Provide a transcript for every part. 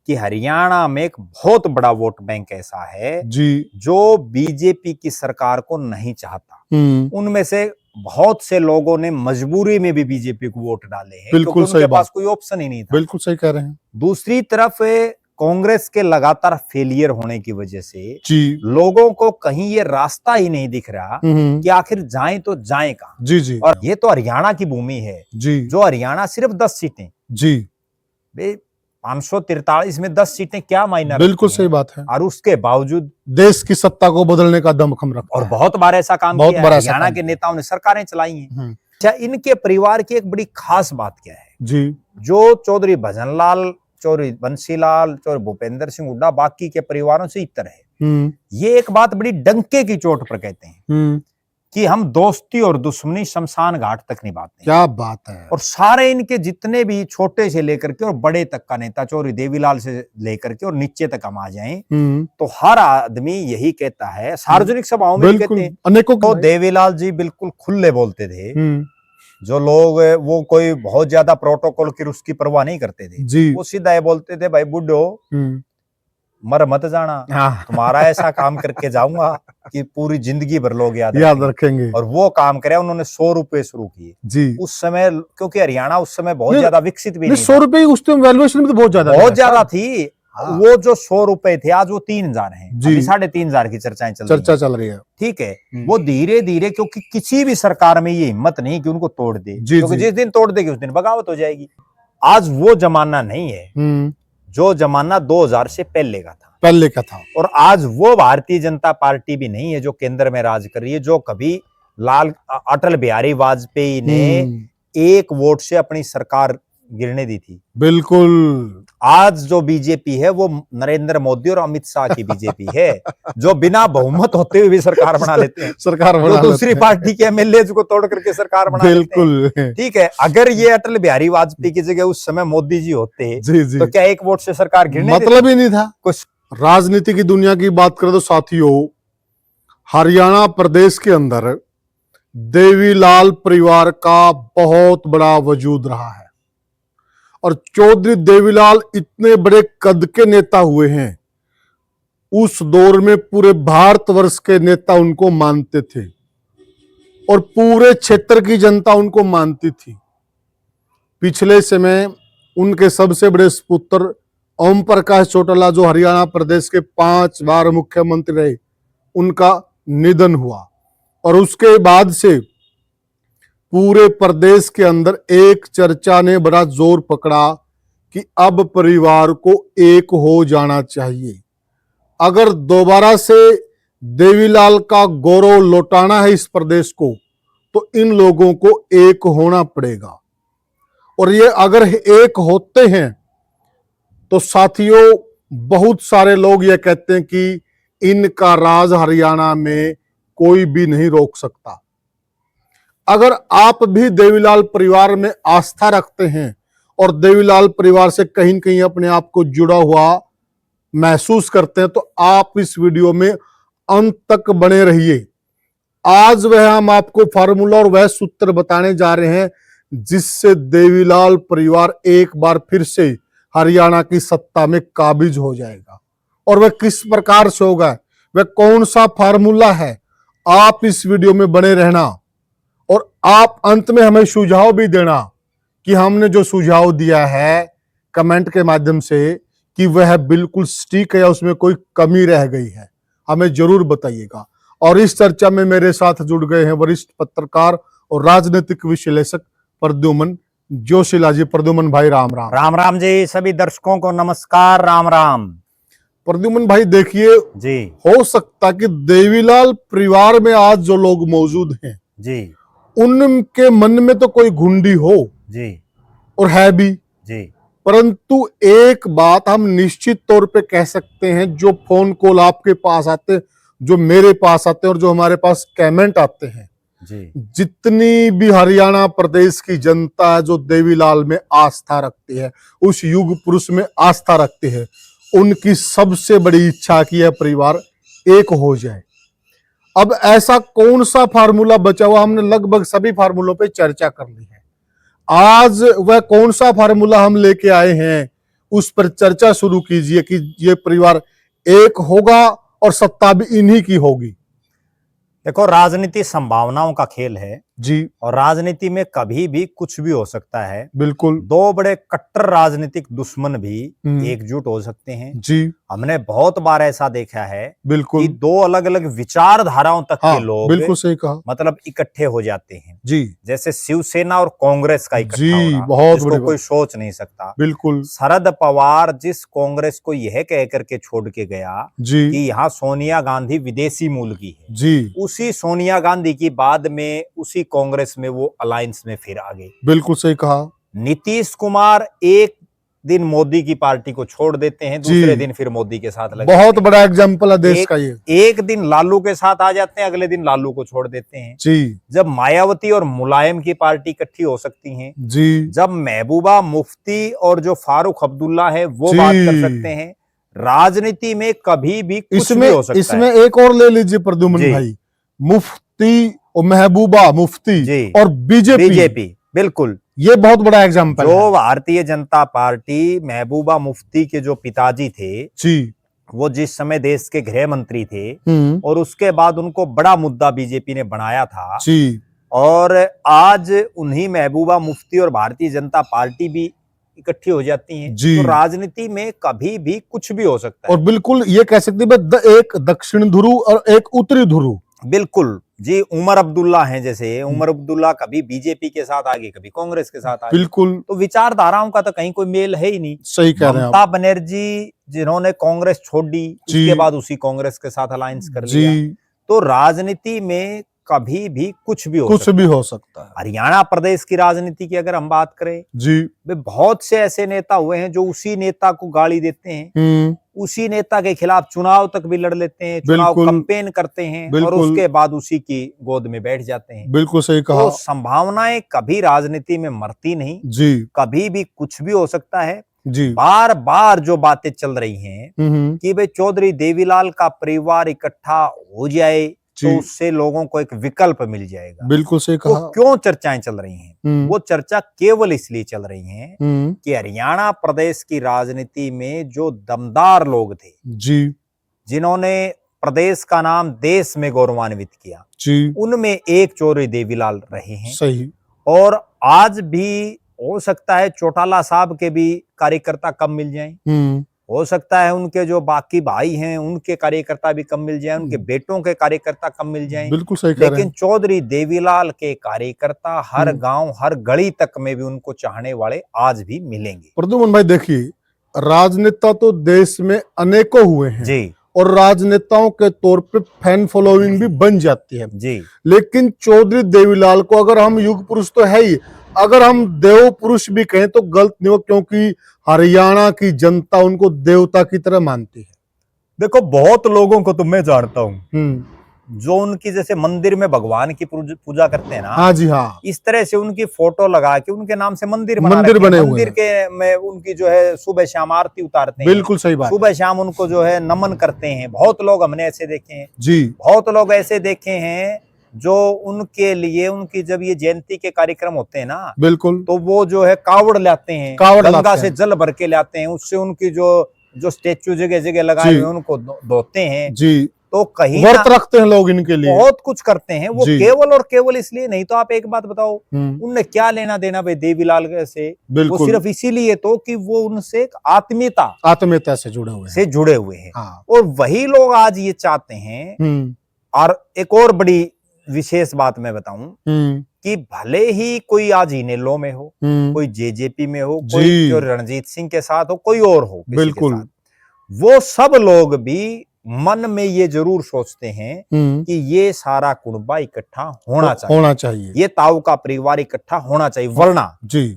कि हरियाणा में एक बहुत बड़ा वोट बैंक ऐसा है जी जो बीजेपी की सरकार को नहीं चाहता। उनमें से बहुत से लोगों ने मजबूरी में भी बीजेपी को वोट डाले हैं, बिल्कुल क्योंकि उनके सही पास बात, कोई ऑप्शन ही नहीं था। बिल्कुल सही कह रहे हैं। दूसरी तरफ कांग्रेस के लगातार फेलियर होने की वजह से जी लोगों को कहीं ये रास्ता ही नहीं दिख रहा कि आखिर जाएं तो जाएं कहां। जी जी और ये तो हरियाणा की भूमि है, जी जो हरियाणा सिर्फ 10 सीटें, जी 543 में 10 सीटें क्या मायना बिल्कुल रखती सही हैं? बात है। और उसके बावजूद देश की सत्ता को बदलने का दमखम रखता और है। बहुत बार ऐसा काम बहुत किया है, बार ऐसा हरियाणा काम के किया। नेताओं ने सरकारें चलाई हैं। अच्छा, इनके परिवार की एक बड़ी खास बात क्या है? जी जो चौधरी भजनलाल, चौधरी बंसीलाल, चौधरी भूपेंद्र सिंह हुड्डा बाकी के परिवारों से इतर है। ये एक बात बड़ी डंके की चोट पर कहते हैं कि हम दोस्ती और दुश्मनी शमशान घाट तक निभाते हैं। क्या बात है। और सारे इनके जितने भी छोटे से लेकर के और बड़े तक का नेता, चौधरी देवीलाल से लेकर के और नीचे तक हम आ जाएं तो हर आदमी यही कहता है, सार्वजनिक सभाओं में भी कहते हैं। अनेकों तो देवीलाल जी बिल्कुल खुले बोलते थे। जो लोग वो कोई बहुत ज्यादा प्रोटोकॉल की उसकी परवाह नहीं करते थे जी वो सीधा ये बोलते थे, भाई बुड्ढो मर मत जाना, तुम्हारा ऐसा काम करके जाऊंगा कि पूरी जिंदगी भर लोग याद रखेंगे। और वो काम करे। उन्होंने 100 रुपए शुरू किए जी उस समय, क्योंकि हरियाणा उस समय बहुत ज्यादा विकसित भी नहीं 100 रुपए उस टाइम वैल्यूएशन में तो बहुत ज्यादा थी। वो जो 100 रुपए थे आज वो 3000 हैं, अभी 3500 की चर्चा चल रही है। ठीक है, वो धीरे धीरे, क्योंकि किसी भी सरकार में ये हिम्मत नहीं कि उनको तोड़ दे, क्योंकि जिस दिन तोड़ देगी उस दिन बगावत हो जाएगी। आज वो जमाना नहीं है जो जमाना 2000 से पहले का था। और आज वो भारतीय जनता पार्टी भी नहीं है जो केंद्र में राज कर रही है, जो कभी अटल बिहारी वाजपेयी ने एक वोट से अपनी सरकार गिरने दी थी। बिल्कुल। आज जो बीजेपी है वो नरेंद्र मोदी और अमित शाह की बीजेपी है, जो बिना बहुमत होते हुए भी सरकार बना लेते हैं। जो दूसरी पार्टी के एमएलए को तोड़ करके सरकार बना लेते हैं। ठीक है, अगर ये अटल बिहारी वाजपेयी की जगह उस समय मोदी जी होते तो क्या एक वोट से सरकार गिरने मतलब ही नहीं था कुछ। राजनीति की दुनिया की बात करें तो साथियों, हरियाणा प्रदेश के अंदर देवीलाल परिवार का बहुत बड़ा वजूद रहा है और चौधरी देवीलाल इतने बड़े कद के नेता हुए हैं, उस दौर में पूरे भारतवर्ष के नेता उनको मानते थे और पूरे क्षेत्र की जनता उनको मानती थी। पिछले समय उनके सबसे बड़े सुपुत्र ओम प्रकाश चौटाला, जो हरियाणा प्रदेश के 5 बार मुख्यमंत्री रहे, उनका निधन हुआ और उसके बाद से पूरे प्रदेश के अंदर एक चर्चा ने बड़ा जोर पकड़ा कि अब परिवार को एक हो जाना चाहिए। अगर दोबारा से देवीलाल का गौरव लौटाना है इस प्रदेश को तो इन लोगों को एक होना पड़ेगा। और ये अगर एक होते हैं तो साथियों, बहुत सारे लोग ये कहते हैं कि इनका राज हरियाणा में कोई भी नहीं रोक सकता। अगर आप भी देवीलाल परिवार में आस्था रखते हैं और देवीलाल परिवार से कहीं न कहीं अपने आप को जुड़ा हुआ महसूस करते हैं तो आप इस वीडियो में अंत तक बने रहिए। आज वह हम आपको फार्मूला और वह सूत्र बताने जा रहे हैं जिससे देवीलाल परिवार एक बार फिर से हरियाणा की सत्ता में काबिज हो जाएगा। और वह किस प्रकार से होगा, वह कौन सा फार्मूला है, आप इस वीडियो में बने रहना और आप अंत में हमें सुझाव भी देना कि हमने जो सुझाव दिया है कमेंट के माध्यम से कि वह बिल्कुल सटीक है या उसमें कोई कमी रह गई है, हमें जरूर बताइएगा। और इस चर्चा में मेरे साथ जुड़ गए हैं वरिष्ठ पत्रकार और राजनीतिक विश्लेषक प्रद्युमन जोशीला जी। प्रद्युमन भाई राम राम। राम राम जी, सभी दर्शकों को नमस्कार, राम राम। प्रद्युमन भाई देखिए जी, हो सकता कि देवीलाल परिवार में आज जो लोग मौजूद हैं जी, उनके मन में तो कोई घुंडी हो जी और है भी जी, परंतु एक बात हम निश्चित तौर पे कह सकते हैं, जो फोन कॉल आपके पास आते, जो मेरे पास आते हैं और जो हमारे पास कमेंट आते हैं जी, जितनी भी हरियाणा प्रदेश की जनता है जो देवीलाल में आस्था रखती है, उस युग पुरुष में आस्था रखती है, उनकी सबसे बड़ी इच्छा की यह परिवार एक हो जाए। अब ऐसा कौन सा फार्मूला बचा हुआ, हमने लगभग सभी फार्मूलों पे चर्चा कर ली है। आज वह कौन सा फार्मूला हम लेके आए हैं उस पर चर्चा शुरू कीजिए कि ये परिवार एक होगा और सत्ता भी इन्हीं की होगी। देखो, राजनीति संभावनाओं का खेल है जी, और राजनीति में कभी भी कुछ भी हो सकता है। बिल्कुल। दो बड़े कट्टर राजनीतिक दुश्मन भी एकजुट हो सकते हैं। जी, हमने बहुत बार ऐसा देखा है बिल्कुल कि दो अलग अलग विचारधाराओं तक के लोग बिल्कुल सही कहा। मतलब इकट्ठे हो जाते हैं। जी, जैसे शिवसेना और कांग्रेस का इकट्ठा जी, होना, बहुत जिसको बड़ी कोई बात। सोच नहीं सकता। बिल्कुल। शरद पवार जिस कांग्रेस को यह कह करके छोड़ के गया जी, कि यहाँ सोनिया गांधी विदेशी मूल की है, जी, उसी सोनिया गांधी की बाद में उसी कांग्रेस में वो अलायंस में फिर आ गए। बिल्कुल सही कहा। नीतीश कुमार एक दिन मोदी की पार्टी को छोड़ देते हैं, दूसरे दिन फिर मोदी के साथ लग बहुत जाते हैं। बड़ा एग्जाम्पल है देश का ये। एक दिन लालू के साथ आ जाते हैं, अगले दिन लालू को छोड़ देते हैं। जी, जब मायावती और मुलायम की पार्टी इकट्ठी हो सकती हैं, जी, जब महबूबा मुफ्ती और जो फारूक अब्दुल्ला है वो जी। बात कर सकते हैं। राजनीति में कभी भी कुछ भी हो सकता इसमें है। एक और ले लीजिए प्रद्युम्न भाई, मुफ्ती और महबूबा मुफ्ती और बीजेपी, बिल्कुल, ये बहुत बड़ा एग्जाम्पल है। जो भारतीय जनता पार्टी महबूबा मुफ्ती के जो पिताजी थे, जी, वो जिस समय देश के गृह मंत्री थे और उसके बाद उनको बड़ा मुद्दा बीजेपी ने बनाया था। जी, और आज उन्हीं महबूबा मुफ्ती और भारतीय जनता पार्टी भी इकट्ठी हो जाती हैं। जी। तो राजनीति में कभी भी कुछ भी हो सकता है। और बिल्कुल ये कह सकते हैं एक दक्षिण ध्रुव और एक उत्तरी ध्रुव। बिल्कुल जी, उमर अब्दुल्ला हैं, जैसे उमर अब्दुल्ला कभी बीजेपी के साथ आगे, कभी कांग्रेस के साथ आगे। बिल्कुल। तो विचारधाराओं का तो कहीं कोई मेल है ही नहीं। सही कह रहे हैं ममता बनर्जी जिन्होंने कांग्रेस छोड़ दी, उसके बाद उसी कांग्रेस के साथ अलायंस कर लिया। तो राजनीति में कभी भी कुछ भी हो सकता है। हरियाणा प्रदेश की राजनीति की अगर हम बात करें जी, वे बहुत से ऐसे नेता हुए हैं जो उसी नेता को गाली देते हैं, उसी नेता के खिलाफ चुनाव तक भी लड़ लेते हैं, चुनाव कैंपेन करते हैं और उसके बाद उसी की गोद में बैठ जाते हैं। बिल्कुल सही कहा। तो संभावनाएं कभी राजनीति में मरती नहीं जी, कभी भी कुछ भी हो सकता है जी। बार बार जो बातें चल रही हैं कि भाई चौधरी देवीलाल का परिवार इकट्ठा हो जाए तो उससे लोगों को एक विकल्प मिल जाएगा। बिल्कुल सही कहा। तो क्यों चर्चाएं चल रही हैं? वो चर्चा केवल इसलिए चल रही हैं कि हरियाणा प्रदेश की राजनीति में जो दमदार लोग थे जी, जिन्होंने प्रदेश का नाम देश में गौरवान्वित किया जी, उनमें एक चौधरी देवीलाल रहे हैं। सही। और आज भी हो सकता है चौटाला साहब के भी कार्यकर्ता कम मिल जाएं, हो सकता है उनके जो बाकी भाई हैं उनके कार्यकर्ता भी कम मिल जाएं, उनके बेटों के कार्यकर्ता कम मिल जाएं। बिल्कुल सही कह रहे हैं। लेकिन चौधरी देवीलाल के कार्यकर्ता हर गांव हर गली तक में भी उनको चाहने वाले आज भी मिलेंगे। प्रद्युम्न भाई देखिए, राजनेता तो देश में अनेकों हुए हैं जी, और राजनेताओं के तौर पे फैन फॉलोइंग भी बन जाती है जी, लेकिन चौधरी देवीलाल को अगर हम युग पुरुष तो है ही, अगर हम देव पुरुष भी कहें तो गलत नहीं हो, क्योंकि हरियाणा की जनता उनको देवता की तरह मानती है। देखो, बहुत लोगों को तो मैं जानता हूँ जो उनकी जैसे मंदिर में भगवान की पूजा करते हैं ना, हाँ जी हाँ, इस तरह से उनकी फोटो लगा के उनके नाम से मंदिर बने हुए, मंदिर के में उनकी जो है सुबह शाम आरती उतारते हैं। बिल्कुल सही बात। सुबह शाम उनको जो है नमन करते हैं। बहुत लोग हमने ऐसे देखे हैं जी, बहुत लोग ऐसे देखे हैं जो उनके लिए उनकी जब ये जयंती के कार्यक्रम होते हैं ना, बिल्कुल, तो वो जो है कावड़ लाते हैं, गंगा से जल भर के लाते हैं, उससे उनकी जो स्टेचू जगह जगह लगाए हुए उनको धोते हैं जी। तो कहीं व्रत रखते हैं लोग इनके लिए, बहुत कुछ करते हैं वो केवल और केवल इसलिए नहीं। तो आप एक बात बताओ, उनने क्या लेना देना भाई देवीलाल से? वो सिर्फ इसीलिए तो कि वो उनसे एक आत्मीयता से जुड़े हुए हैं। हाँ। और वही लोग आज ये चाहते हैं। और एक और बड़ी विशेष बात मैं बताऊं कि भले ही कोई आज इनेलो में हो, कोई जेजेपी में हो, कोई जो रणजीत सिंह के साथ हो, कोई और हो, बिल्कुल, वो सब लोग भी मन में ये जरूर सोचते हैं कि ये सारा कुनबा इकट्ठा होना चाहिए, ये ताऊ का परिवार इकट्ठा होना चाहिए, वरना जी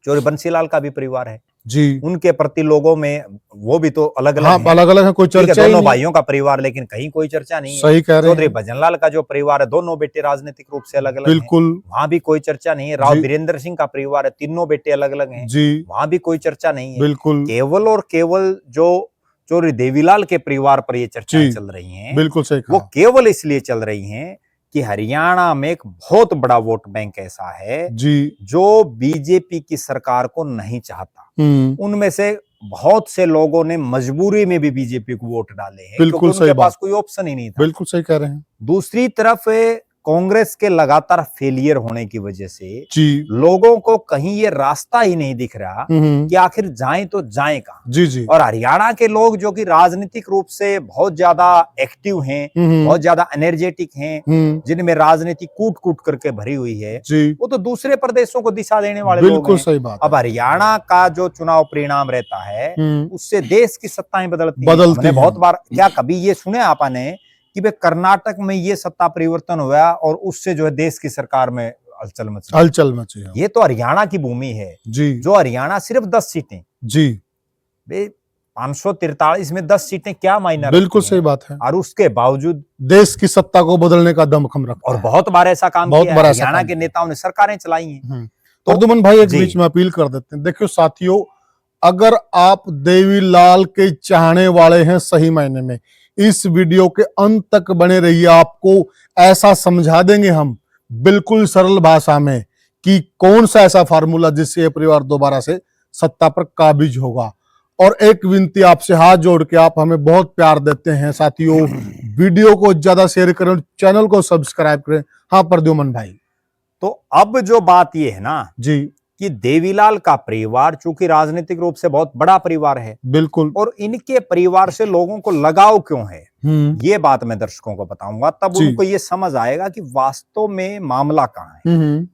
चौधरी बंसीलाल का भी परिवार है जी, उनके प्रति लोगों में वो भी तो अलग अलग है, कोई चर्चा दोनों भाइयों का परिवार, लेकिन कहीं कोई चर्चा नहीं है। सही कह रहे हैं। चौधरी भजनलाल का जो परिवार है, दोनों बेटे राजनीतिक रूप से अलग अलग, बिल्कुल, वहां भी कोई चर्चा नहीं है। राव वीरेंद्र सिंह का परिवार है, तीनों बेटे अलग अलग हैं जी, वहां भी कोई चर्चा नहीं है। बिल्कुल, केवल और केवल जो चौधरी देवीलाल के परिवार पर ये चर्चाएं चल रही हैं, बिल्कुल सही, वो केवल इसलिए चल रही हैं कि हरियाणा में एक बहुत बड़ा वोट बैंक ऐसा है जी जो बीजेपी की सरकार को नहीं चाहता। उनमें से बहुत से लोगों ने मजबूरी में भी बीजेपी को वोट डाले हैं, बिल्कुल क्योंकि उनके पास कोई ऑप्शन ही नहीं था। बिल्कुल सही कह रहे हैं। दूसरी तरफ कांग्रेस के लगातार फेलियर होने की वजह से जी लोगों को कहीं ये रास्ता ही नहीं दिख रहा कि आखिर जाएं तो जाएं कहां। जी जी। और हरियाणा के लोग जो कि राजनीतिक रूप से बहुत ज्यादा एक्टिव हैं, बहुत ज्यादा एनर्जेटिक हैं, जिनमें राजनीति कूट कूट करके भरी हुई है, वो तो दूसरे प्रदेशों को दिशा देने वाले लोग हैं। बिल्कुल सही बात। अब हरियाणा का जो चुनाव परिणाम रहता है उससे देश की सत्ताएं बदलती हैं। हमने बहुत बार, क्या कभी ये सुने आपने कि भाई कर्नाटक में ये सत्ता परिवर्तन हुआ और उससे जो है देश की सरकार में हलचल मची। ये तो हरियाणा की भूमि है जी, जो हरियाणा सिर्फ 10 सीटें जी, 543 में 10 सीटें क्या मायने। बिल्कुल सही बात है। और उसके बावजूद देश की सत्ता को बदलने का दमखम रखा और बहुत बार ऐसा काम किया है। हरियाणा के नेताओं ने सरकारें चलाई हैं। तो प्रद्युमन भाई एक बीच में अपील कर देते हैं। देखियो साथियों, अगर आप देवीलाल के चाहने वाले हैं सही मायने में, इस वीडियो के अंत तक बने रहिए। आपको ऐसा समझा देंगे हम बिल्कुल सरल भाषा में कि कौन सा ऐसा फार्मूला जिससे ये परिवार दोबारा से सत्ता पर काबिज होगा। और एक विनती आपसे हाथ जोड़ के, आप हमें बहुत प्यार देते हैं साथियों, वीडियो को ज्यादा शेयर करें, चैनल को सब्सक्राइब करें। हाँ प्रद्युमन भाई, तो अब जो बात ये है ना जी कि देवीलाल का परिवार चूंकि राजनीतिक रूप से बहुत बड़ा परिवार है, बिल्कुल, और इनके परिवार से लोगों को लगाव क्यों है, ये बात मैं दर्शकों को बताऊंगा, तब उनको ये समझ आएगा कि वास्तव में मामला कहाँ है,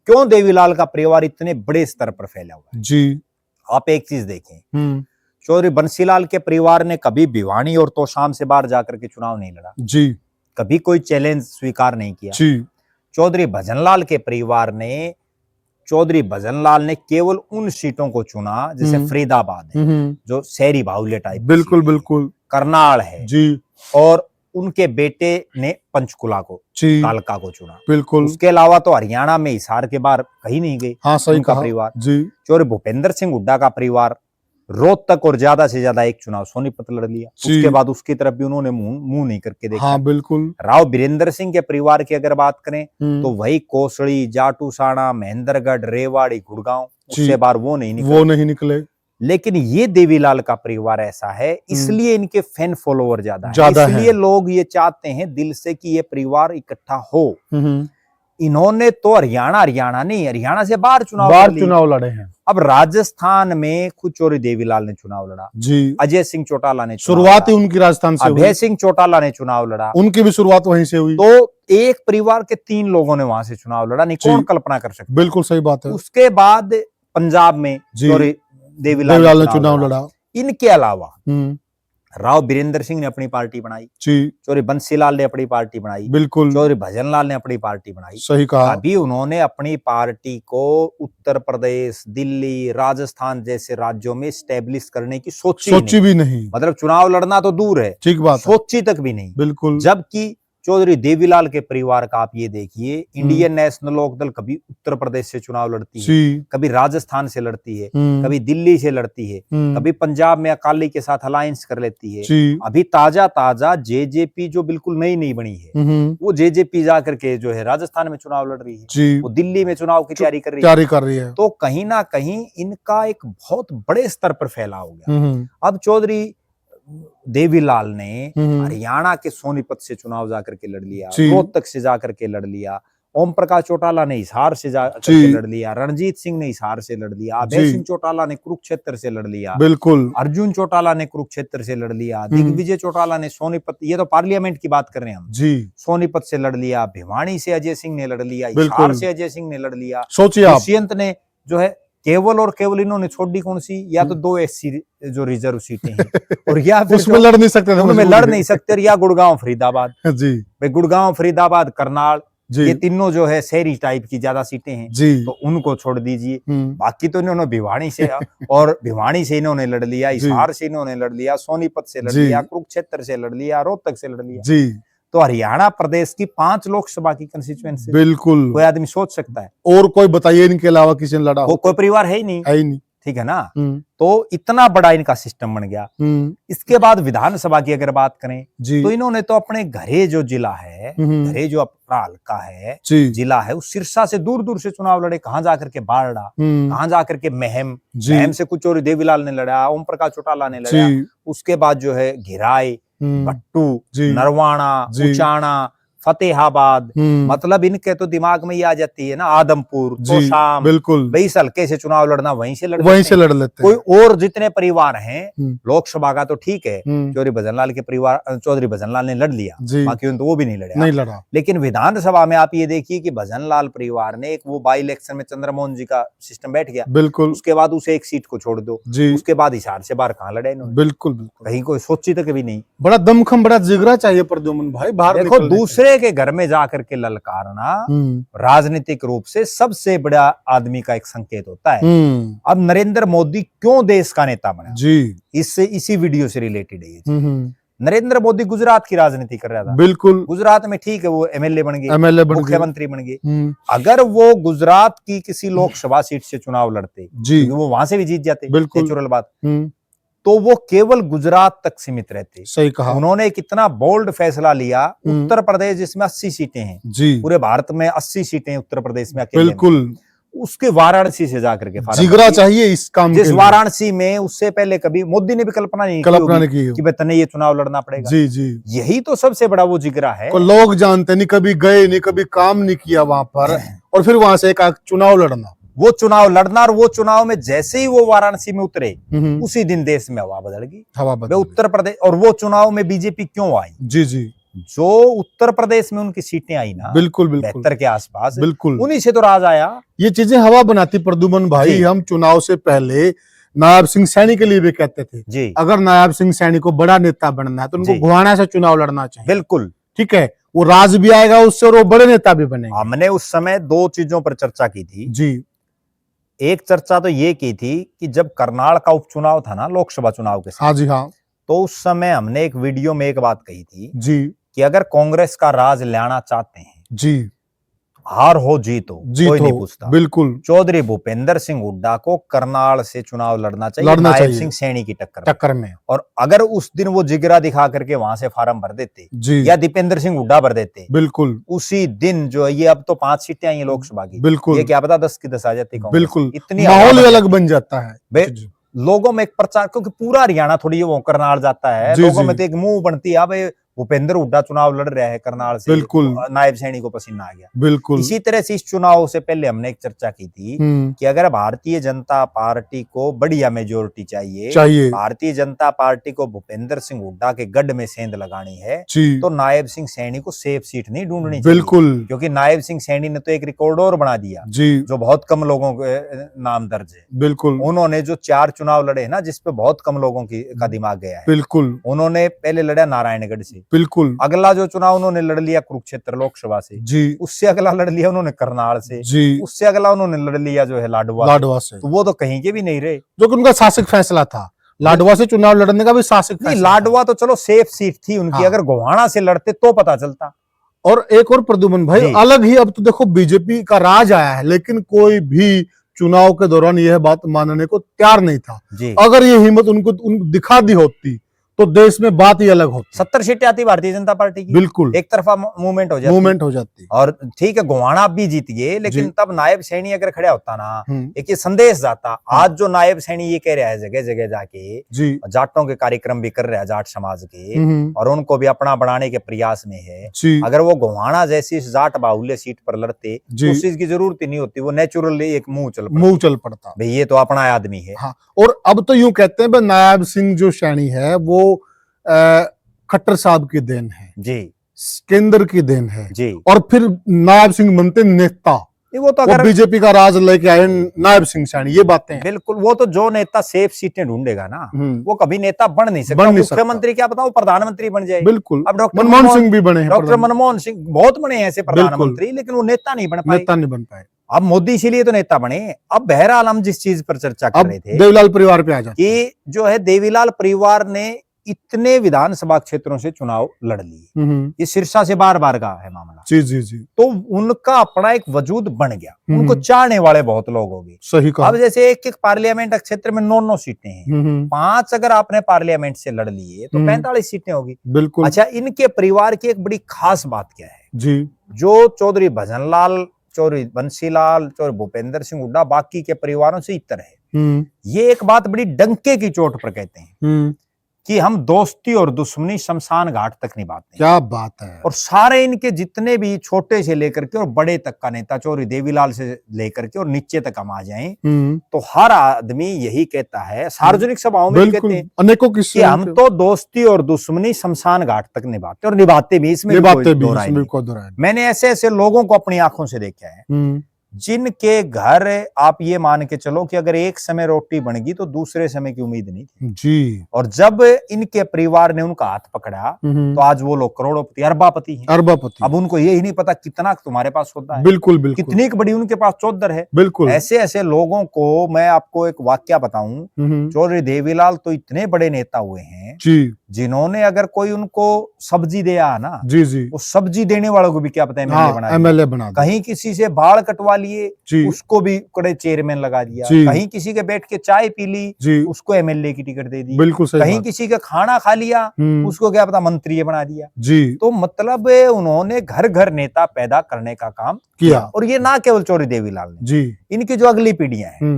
क्यों देवीलाल का परिवार इतने बड़े स्तर पर फैला हुआ है जी। आप एक चीज देखें, चौधरी बंसीलाल के परिवार ने कभी भिवानी और तोशाम से बाहर जाकर के चुनाव नहीं लड़ा जी, कभी कोई चैलेंज स्वीकार नहीं किया जी। चौधरी भजनलाल के परिवार ने, चौधरी भजनलाल ने केवल उन सीटों को चुना जैसे फरीदाबाद है जो शहरी बाहुल्य टाइप, बिल्कुल बिल्कुल, करनाल है जी, और उनके बेटे ने पंचकुला को, कालका को चुना, बिल्कुल। उसके अलावा तो हरियाणा में हिसार के बाहर कहीं नहीं गए। हाँ, सही कहा परिवार जी। चौधरी भूपेंद्र सिंह हुड्डा का परिवार रोहतक और ज्यादा से ज्यादा एक चुनाव सोनीपत लड़ लिया, उसके बाद उसकी तरफ भी उन्होंने मुंह नहीं करके देखा। हाँ, बिल्कुल। राव बीरेंद्र सिंह के परिवार की अगर बात करें तो वही कोसड़ी, जाटूसाना, महेंद्रगढ़, रेवाड़ी, गुड़गांव, उससे बाहर वो नहीं निकले। लेकिन ये देवीलाल का परिवार ऐसा है, इसलिए इनके फैन फॉलोवर ज्यादा है, इसलिए लोग ये चाहते हैं दिल से कि ये परिवार इकट्ठा हो। इन्होंने तो हरियाणा से बाहर चुनाव लड़े हैं। अब राजस्थान में खुद चौधरी देवीलाल ने चुनाव लड़ा जी, अजय सिंह चौटाला ने, शुरुआत ही उनकी राजस्थान से, अभय सिंह चौटाला ने चुनाव लड़ा, उनकी भी शुरुआत वहीं से हुई। तो एक परिवार के 3 लोगों ने वहां से चुनाव लड़ा, नहीं कौन कल्पना कर सकता। बिल्कुल सही बात है। उसके बाद पंजाब में चौधरी देवीलाल ने चुनाव लड़ा। इनके अलावा राव बीरेंद्र सिंह ने अपनी पार्टी बनाई, चौधरी बंसीलाल ने अपनी पार्टी बनाई, बिल्कुल, चौधरी भजनलाल ने अपनी पार्टी बनाई, सही कहा। अभी उन्होंने अपनी पार्टी को उत्तर प्रदेश, दिल्ली, राजस्थान जैसे राज्यों में स्टैब्लिश करने की सोची भी नहीं। मतलब चुनाव लड़ना तो दूर है, ठीक बात, सोची तक भी नहीं, बिल्कुल। जबकि चौधरी देवीलाल के परिवार का आप ये देखिए, इंडियन नेशनल लोकदल कभी उत्तर प्रदेश से चुनाव लड़ती है, कभी राजस्थान से लड़ती है, कभी दिल्ली से लड़ती है, कभी पंजाब में अकाली के साथ अलायंस कर लेती है। अभी ताजा जेजेपी जो बिल्कुल नई बनी है, वो जेजेपी जाकर के जो है राजस्थान में चुनाव लड़ रही है, वो दिल्ली में चुनाव की तैयारी कर रही है। तो कहीं ना कहीं इनका एक बहुत बड़े स्तर पर फैलाव हो गया। अब चौधरी देवीलाल ने हरियाणा के सोनीपत से चुनाव जाकर के लड़ लिया, रोहतक से जाकर के लड़ लिया, ओम प्रकाश चौटाला ने हिसार से जाकर के लड़ लिया, रणजीत सिंह ने हिसार से लड़ लिया, अभय सिंह चौटाला ने कुरुक्षेत्र से लड़ लिया, बिल्कुल, अर्जुन चौटाला ने कुरुक्षेत्र से लड़ लिया, दिग्विजय चौटाला ने सोनीपत, ये तो पार्लियामेंट की बात कर रहे हैं हम जी, सोनीपत से लड़ लिया, भिवानी से अजय सिंह ने लड़ लिया, हिसार से अजय सिंह ने लड़ लिया। सोचिए दुष्यंत ने जो है केवल और केवल इन्होंने छोड़ दी कौन सी, या तो 2 एससी जो रिजर्व सीटें हैं और या फिर उसमें लड़ नहीं सकते, उनमें लड़ नहीं सकते, या गुड़गांव फरीदाबाद जी, भाई गुड़गांव फरीदाबाद करनाल ये तीनों जो है शहरी टाइप की ज्यादा सीटें हैं जी, तो उनको छोड़ दीजिए। बाकी तो इन्होंने भिवानी से और भिवानी से इन्होंने लड़ लिया, हिसार से इन्होंने लड़ लिया, सोनीपत से लड़ लिया, कुरुक्षेत्र से लड़ लिया, रोहतक से लड़ लिया जी। तो हरियाणा प्रदेश की 5 लोकसभा की कंस्टिट्यूएंसी, बिल्कुल, कोई आदमी सोच सकता है। और कोई बताइए इनके अलावा किसी ने लड़ा हो? कोई परिवार है ही नहीं, ठीक है ना। तो इतना बड़ा इनका सिस्टम बन गया। इसके बाद विधानसभा की अगर बात करें तो इन्होंने तो अपने घरे जो जिला है, घरे जो अपना हल्का है, जिला है, उस सिरसा से दूर दूर से चुनाव लड़े। कहां जाकर के बारडा, कहां जाकर के महम से कुचोरी देवीलाल ने लड़ा, ओम प्रकाश चौटाला ने लड़ा। उसके बाद जो है घिराई, भट्टू, नरवाणा, उचाना, फतेहाबाद, मतलब इनके तो दिमाग में ये आ जाती है ना आदमपुर, तोशाम, बिल्कुल भाई इस हल्के से चुनाव लड़ना, वहीं से लड़ लेते कोई और जितने परिवार हैं लोकसभा का तो ठीक है, चौधरी भजनलाल के परिवार, चौधरी भजनलाल ने लड़ लिया, बाकी तो वो भी नहीं लड़ा। लेकिन विधानसभा में आप ये देखिए कि भजनलाल परिवार ने एक वो बाई इलेक्शन में चंद्रमोहन जी का सिस्टम बैठ गया, बिल्कुल, उसके बाद उसे एक सीट को छोड़ दो, उसके बाद हिसार से बाहर कहाँ लड़े इन्होंने, बिल्कुल कहीं कोई सोची तक भी नहीं। बड़ा दमखम, बड़ा जिगरा चाहिए प्रद्युम्न भाई। बाहर देखो, दूसरे के घर में जाकर के ललकारना राजनीतिक रूप से सबसे बड़ा आदमी का एक संकेत होता है। अब नरेंद्र मोदी क्यों देश का नेता बना जी, इससे इसी वीडियो से रिलेटेड है। नरेंद्र मोदी गुजरात की राजनीति कर रहा था, बिल्कुल, गुजरात में ठीक है वो एमएलए बन गए, मुख्यमंत्री बन गए। अगर वो गुजरात की किसी लोकसभा सीट से चुनाव लड़ते जी, वो वहां से भी जीत जाते, नेचुरल बात, तो वो केवल गुजरात तक सीमित रहते। सही कहा। उन्होंने एक इतना बोल्ड फैसला लिया, उत्तर प्रदेश जिसमें 80 सीटें हैं जी, पूरे भारत में 80 सीटें उत्तर प्रदेश में अकेले, बिल्कुल, उसके वाराणसी से जाकर के जिगरा चाहिए इस काम जिस वाराणसी में उससे पहले कभी मोदी ने भी कल्पना नहीं की कि बेतने ये चुनाव लड़ना पड़ेगा। जी जी, यही तो सबसे बड़ा वो जिगरा है। तो लोग जानते नहीं, कभी गए नहीं, कभी काम नहीं किया वहां पर, और फिर वहां से एक चुनाव लड़ना, वो चुनाव लड़ना, और वो चुनाव में जैसे ही वो वाराणसी में उतरे उसी दिन देश में हवा बदल गई, हवा बदल उत्तर प्रदेश। और वो चुनाव में बीजेपी क्यों आई जी जी, जो उत्तर प्रदेश में उनकी सीटें आई ना, बिल्कुल बिल्कुल 72 के आसपास, बिल्कुल उन्हीं से तो राज आया। ये चीजें हवा बनाती प्रद्युम्न भाई। हम चुनाव से पहले नायब सिंह सैनी के लिए भी कहते थे जी, अगर नायब सिंह सैनी को बड़ा नेता बनना है तो उनको गोहाना से चुनाव लड़ना चाहिए। बिल्कुल ठीक है, वो राज भी आएगा उससे और वो बड़े नेता भी बनेंगे। हमने उस समय दो चीजों पर चर्चा की थी जी। एक चर्चा तो ये की थी कि जब करनाल का उपचुनाव था ना लोकसभा चुनाव के साथ, हाँ जी हाँ, तो उस समय हमने एक वीडियो में एक बात कही थी जी, कि अगर कांग्रेस का राज लाना चाहते हैं जी, हार हो जीत हो, कोई नहीं पूछता, बिल्कुल, चौधरी भूपेंद्र सिंह हुड्डा को करनाल से चुनाव लड़ना चाहिए, नायब सिंह सैनी की टक्कर में। और अगर उस दिन वो जिगरा दिखा करके वहां से फार्म भर देते या दीपेंद्र सिंह हुड्डा भर देते, बिल्कुल उसी दिन जो ये, अब तो 5 सीटें आई है लोकसभा की, बिल्कुल, ये क्या पता 10 की 10 आ जाती, बिल्कुल, इतनी माहौल अलग बन जाता है लोगों में, एक प्रचार, क्योंकि पूरा हरियाणा थोड़ी वो करनाल जाता है, लोगों में तो एक मुंह बनती है, अब भूपेंद्र हुड्डा चुनाव लड़ रहे हैं करनाल से, बिल्कुल, नायब सैनी को पसीना आ गया, बिल्कुल। इसी तरह से इस चुनाव से पहले हमने एक चर्चा की थी कि अगर भारतीय जनता पार्टी को बढ़िया मेजोरिटी चाहिए, भारतीय जनता पार्टी को भूपेंद्र सिंह हुड्डा के गढ़ में सेंध लगानी है तो नायब सिंह सैनी को सेफ सीट नहीं ढूंढनी चाहिए, बिल्कुल, क्योंकि नायब सिंह सैनी ने तो एक रिकॉर्ड और बना दिया जी, जो बहुत कम लोगों के नाम दर्ज है, बिल्कुल। उन्होंने जो 4 चुनाव लड़े ना, जिसपे बहुत कम लोगों का दिमाग गया है, बिल्कुल। उन्होंने पहले लड़ा नारायणगढ़ से, बिल्कुल, अगला जो चुनाव उन्होंने लड़ लिया कुरुक्षेत्र लोकसभा से जी, उससे अगला लड़ लिया उन्होंने करनाल से जी, उससे अगला उन्होंने लड़ लिया जो है लाडवा से। तो वो तो कहीं के भी नहीं रहे, जो कि उनका शासक फैसला था। लाडवा से चुनाव लड़ने का भी शासक नहीं, लाडवा तो चलो सेफ सीट थी उनकी, अगर गोहाना से लड़ते तो पता चलता। और एक और प्रद्युम्न भाई अलग ही, अब तो देखो बीजेपी का राज आया है, लेकिन कोई भी चुनाव के दौरान यह बात मानने को तैयार नहीं था। अगर ये हिम्मत उनको दिखा दी होती तो देश में बात ही अलग होती। 70 सीटें आती भारतीय जनता पार्टी की, बिल्कुल, एक तरफा मूवमेंट हो जाती। और ठीक है, गोहाना आप भी जीत गए, लेकिन तब नायब सैनी अगर खड़ा होता ना, एक ये संदेश जाता। आज जो नायब सैनी ये कह रहा है जगह जगह जाके जी, जाटों के कार्यक्रम भी कर रहा है, जाट समाज के, और उनको भी अपना बढ़ाने के प्रयास में है। अगर वो गोहाना जैसी जाट बाहुल्य सीट पर लड़ते तो उस चीज की जरूरत ही नहीं होती, वो नेचुरली एक मुंह चल पड़ता, भाई ये तो अपना आदमी है। और अब तो यूं कहते हैं नायब सिंह जो सैनी है वो खट्टर साहब की देन है जी, केंद्र की देन है जी, और फिर नायब सिंह बनते नेता। वो तो अगर बीजेपी का राज लेके आए नायब सिंह सैनी, ये बातें बिल्कुल, वो तो जो नेता सेफ सीटें ढूंढेगा ना, वो कभी नेता बन नहीं सकता। मुख्यमंत्री क्या बताओ, प्रधानमंत्री बन जाए, बिल्कुल। अब डॉक्टर मनमोहन सिंह भी बने, डॉक्टर मनमोहन सिंह बहुत बने ऐसे प्रधानमंत्री, लेकिन वो नेता नहीं बन पाए। अब मोदी इसीलिए तो नेता बने। अब बहरहाल हम जिस चीज पर चर्चा कर रहे थे, देवीलाल परिवार पे आ जाते कि जो है देवीलाल परिवार ने इतने विधानसभा क्षेत्रों से चुनाव लड़ लिए, ये सिरसा से बार बार का है मामला। जी जी जी। तो उनका अपना एक वजूद बन गया, उनको चाहने वाले बहुत लोग हो गए। सही कहा। अब जैसे एक एक पार्लियामेंट क्षेत्र में 9 सीटें हैं, 5 अगर आपने पार्लियामेंट से लड़ लिए तो 45 सीटें होगी। बिल्कुल। अच्छा, इनके परिवार की एक बड़ी खास बात क्या है जी, जो चौधरी भजनलाल, चौधरी बंसीलाल, चौधरी भूपेंद्र सिंह हुड्डा बाकी के परिवारों से इतर है, ये एक बात बड़ी डंके की चोट पर कहते हैं कि हम दोस्ती और दुश्मनी शमशान घाट तक निभाते हैं। क्या बात है। और सारे इनके जितने भी छोटे से लेकर के और बड़े तक का नेता, चौधरी देवीलाल से लेकर के और नीचे तक हम आ जाएं तो हर आदमी यही कहता है, सार्वजनिक सभाओं में कहते हैं अनेकों कि हम तो दोस्ती और दुश्मनी शमशान घाट तक निभाते और निभाते भी, इसमें कोई दो राय नहीं। मैंने ऐसे ऐसे लोगों को अपनी आंखों से देखा है जिनके घर आप ये मान के चलो कि अगर एक समय रोटी बन गई तो दूसरे समय की उम्मीद नहीं थी जी। और जब इनके परिवार ने उनका हाथ पकड़ा तो आज वो लोग करोड़पति, अरबापति हैं। अरबापति। अब उनको यही नहीं पता कितना तुम्हारे पास होता है। बिल्कुल बिल्कुल। कितनी बड़ी उनके पास चौधर है। बिल्कुल। ऐसे ऐसे लोगों को मैं आपको एक वाक्य बताऊं, चौधरी देवीलाल तो इतने बड़े नेता हुए हैं जी, जिन्होंने अगर कोई उनको सब्जी दिया ना, जी जी, वो सब्जी देने वालों को भी क्या पता एमएलए बना दिया। कहीं किसी से बाल कटवा लिए उसको भी कड़े चेयरमैन लगा दिया, कहीं किसी के बैठ के चाय पी ली उसको एमएलए की टिकट दे दी, बिल्कुल सही। कहीं किसी का खाना खा लिया उसको क्या पता मंत्री बना दिया जी। तो मतलब उन्होंने घर घर नेता पैदा करने का काम किया। और ये ना केवल चौधरी देवीलाल ने जी, इनकी जो अगली पीढ़ियां हैं।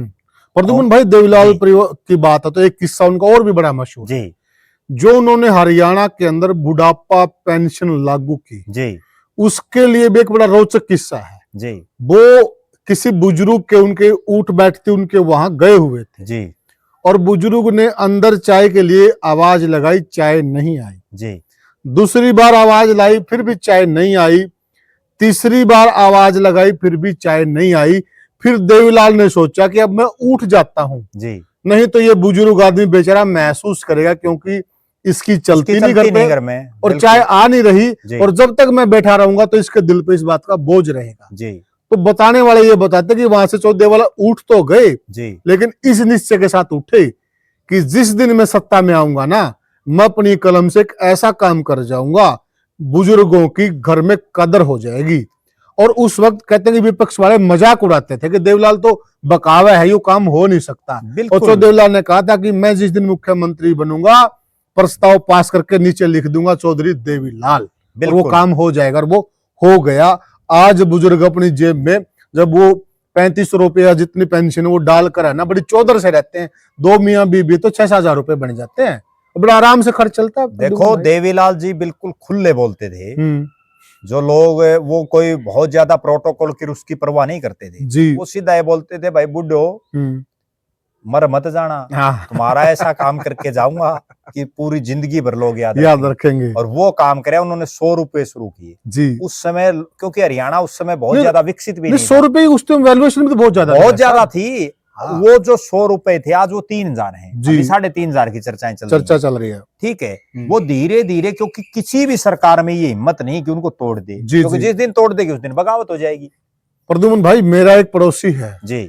प्रद्युम्न भाई, देवीलाल परिवार की बात है तो एक किस्सा उनका और भी बड़ा मशहूर जी, जो उन्होंने हरियाणा के अंदर बुढ़ापा पेंशन लागू की जी, उसके लिए भी एक बड़ा रोचक किस्सा है जी। वो किसी बुजुर्ग के उनके उठ बैठते उनके वहां गए हुए थे जी, और बुजुर्ग ने अंदर चाय के लिए आवाज लगाई, चाय नहीं आई जी। दूसरी बार आवाज लाई, फिर भी चाय नहीं आई। तीसरी बार आवाज लगाई, फिर भी चाय नहीं आई। फिर देवीलाल ने सोचा कि अब मैं उठ जाता हूं जी, नहीं तो ये बुजुर्ग आदमी बेचारा महसूस करेगा क्योंकि इसकी चलती नहीं घर में और चाय आ नहीं रही, और जब तक मैं बैठा रहूंगा तो इसके दिल पे इस बात का बोझ रहेगा जी। तो बताने वाले ये बताते कि वहां से चौधरी देवीलाल उठ तो गए जी, लेकिन इस निश्चय के साथ उठे कि जिस दिन मैं सत्ता में आऊंगा ना, मैं अपनी कलम से एक ऐसा काम कर जाऊंगा बुजुर्गों की घर में कदर हो जाएगी। और उस वक्त कहते हैं कि विपक्ष वाले मजाक उड़ाते थे कि देवीलाल तो बकावा है, ये काम हो नहीं सकता। और चौधरी देवीलाल ने कहा था कि मैं जिस दिन मुख्यमंत्री बनूंगा प्रस्ताव पास करके नीचे लिख दूंगा चौधरी देवीलाल, और वो काम हो जाएगा, और वो हो गया। आज बुजुर्ग अपनी जेब में जब वो 3500 रुपया जितनी पेंशन वो डालकर है ना, बड़ी चौधर से रहते हैं, 2 मियाँ बीबी तो 6-7 हजार रुपए बन जाते हैं, बड़ा आराम से खर्च चलता है। देखो देवीलाल जी बिल्कुल खुले बोलते थे, जो लोग वो कोई बहुत ज्यादा प्रोटोकॉल की उसकी परवाह नहीं करते थे जी। वो सीधा ये बोलते थे, भाई बुड्ढो मर मत जाना, तुम्हारा ऐसा काम करके जाऊंगा कि पूरी जिंदगी भर लोग याद रखेंगे। और वो काम करे। उन्होंने 100 रुपए शुरू किए जी उस समय, क्योंकि हरियाणा उस समय बहुत ज्यादा विकसित भी नहीं, 100 रुपए उस टाइम वैल्यूएशन भी तो बहुत ज्यादा थी। वो जो 100 रुपए थे आज वो 3000 हैं, अभी 3500 की चर्चा चल रही है। ठीक है, वो धीरे धीरे, क्योंकि किसी भी सरकार में ये हिम्मत नहीं कि उनको तोड़ दे, क्योंकि जिस दिन तोड़ देगी उस दिन बगावत हो जाएगी। प्रद्युम्न भाई, मेरा एक पड़ोसी है जी,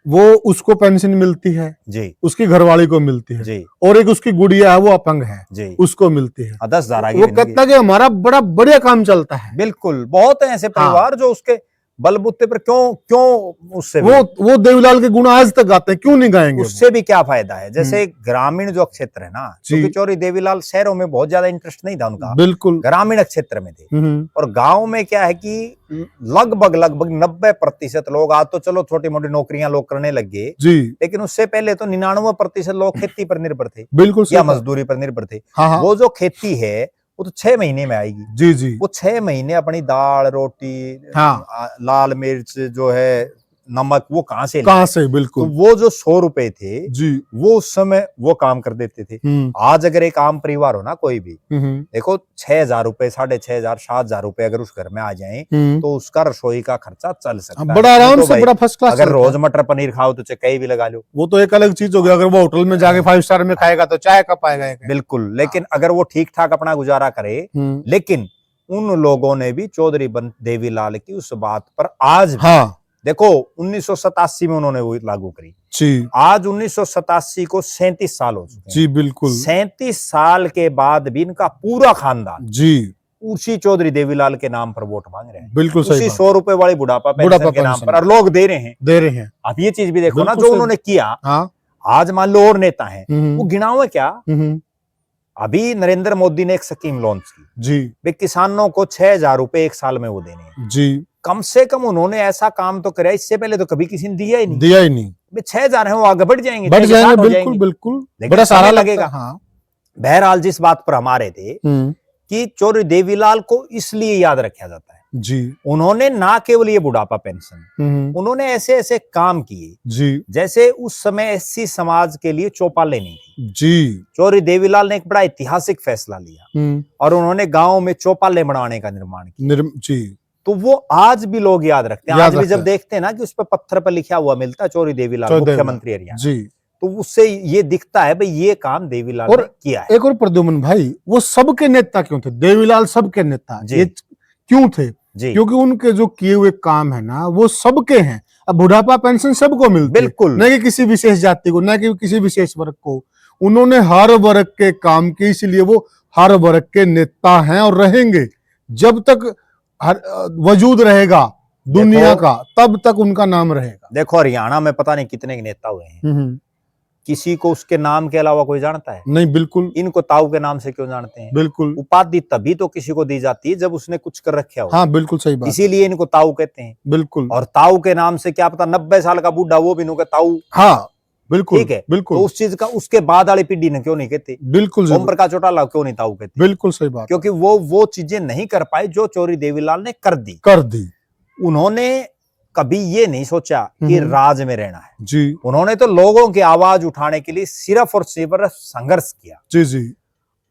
वो उसको पेंशन मिलती है जी, उसकी घरवाली को मिलती है जी, और एक उसकी गुड़िया है वो अपंग है जी, उसको मिलती है 10,000। वो कहता है कि हमारा बड़ा बढ़िया काम चलता है। बिल्कुल, बहुत है ऐसे परिवार जो उसके बलबूते पर क्यों उससे वो देवीलाल के गुण आज तक गाते हैं, क्यों नहीं गाएंगे? उससे भी क्या फायदा है? जैसे ग्रामीण जो क्षेत्र है ना, क्योंकि चौधरी देवीलाल शहरों में बहुत ज्यादा इंटरेस्ट नहीं था उनका, बिल्कुल ग्रामीण क्षेत्र में थे। और गांव में क्या है कि लगभग 90% लोग, आज तो चलो छोटी मोटी नौकरियां लोग करने लग गए जी, लेकिन उससे पहले तो 99% लोग खेती पर निर्भर थे, बिल्कुल, या मजदूरी पर निर्भर थे। वो जो खेती है वो तो 6 महीने में आएगी जी जी, वो 6 महीने अपनी दाल रोटी, लाल मिर्च जो है, नमक, वो कहां से बिल्कुल। तो वो जो 100 रुपए थे जी, वो उस समय वो काम कर देते थे। आज अगर एक आम परिवार हो ना, कोई भी देखो 6,000 रुपए, 6,500, 7,000 रुपए अगर उस घर में आ जाए तो उसका रसोई का खर्चा चल सकता है बड़ा आराम से, बड़ा फर्स्ट क्लास। अगर रोज मटर पनीर खाओ तो कहीं भी लगा लो, वो तो एक अलग चीज हो गया। अगर वो होटल में जाके 5 स्टार में खाएगा तो चाय का पाएगा, बिल्कुल। लेकिन अगर वो ठीक ठाक अपना गुजारा करे, लेकिन उन लोगों ने भी चौधरी देवीलाल की उस बात पर आज देखो 1987 में उन्होंने वो लागू करी जी। आज 1987 को 37 साल हो चुके हैं। जी बिल्कुल। 37 साल के बाद भी इनका पूरा खानदान जी उसी चौधरी देवीलाल के नाम पर वोट मांग रहे हैं। बिल्कुल सही उसी बात। 100 रुपए वाली बुढ़ापा पेंशन के नाम पर, और लोग दे रहे हैं। अब ये चीज भी देखो ना, जो उन्होंने किया। हाँ। आज मान लो और नेता हैं, वो गिनाओ क्या। अभी नरेंद्र मोदी ने एक स्कीम लॉन्च की जी, वे किसानों को 6,000 रुपए एक साल में वो देने हैं जी। कम से कम उन्होंने ऐसा काम तो कराया, इससे पहले तो कभी किसी ने दिया ही नहीं। 6,000 है, वो आगे बढ़ जाएंगे, बिल्कुल बिल्कुल, बड़ा सारा लगेगा। हाँ। बहरहाल जिस बात पर हमारे थे कि चौधरी देवीलाल को इसलिए याद रखा जाता है जी, उन्होंने ना केवल ये बुढ़ापा पेंशन, उन्होंने ऐसे ऐसे काम किए जी, जैसे उस समय एससी समाज के लिए चौपालें नहीं थी जी। चौधरी देवीलाल ने एक बड़ा ऐतिहासिक फैसला लिया और उन्होंने गांव में चौपालें बनाने का निर्माण किया जी। तो वो आज भी लोग याद रखते हैं। आज भी जब देखते हैं ना कि उस पर पत्थर पर लिखा हुआ मिलता है चौधरी देवीलाल मुख्यमंत्री हरियाणा जी, तो उससे ये दिखता है भाई ये काम देवीलाल ने किया है। एक और प्रद्युमन भाई, वो सबके नेता क्यों थे? देवीलाल सबके नेता ये क्यों थे? क्योंकि उनके जो किए हुए काम है ना वो सबके हैं। अब बुढ़ापा पेंशन सबको मिलती है, बिल्कुल, न कि किसी विशेष जाति को, न कि किसी विशेष वर्ग को। उन्होंने हर वर्ग के काम किए, इसलिए वो हर वर्ग के नेता हैं और रहेंगे जब तक वजूद रहेगा दुनिया का, तब तक उनका नाम रहेगा। देखो हरियाणा में पता नहीं कितने नेता हुए हैं, किसी को उसके नाम के अलावा कोई जानता है? नहीं, बिल्कुल। इनको ताऊ के नाम से क्यों जानते हैं? बिल्कुल। उपाधि तभी तो किसी को दी जाती है जब उसने कुछ कर रखा हो। हाँ, बिल्कुल सही बात। इसीलिए इनको ताऊ कहते हैं। बिल्कुल। और ताऊ के नाम से क्या पता 90 साल का बूढ़ा वो भी इनको ताऊ। हाँ बिल्कुल, ठीक है, बिल्कुल। तो उस चीज का उसके बाद वाली पीढ़ी ने क्यों नहीं कहते? बिल्कुल। ओम प्रकाश चौटाला क्यों नहीं ताऊ कहते? बिल्कुल सही बात। क्योंकि वो चीजें नहीं कर पाए जो चौधरी देवीलाल ने कर दी। उन्होंने कभी ये नहीं सोचा कि राज में रहना है जी, उन्होंने तो लोगों की आवाज उठाने के लिए सिर्फ और सिर्फ संघर्ष किया। जी जी।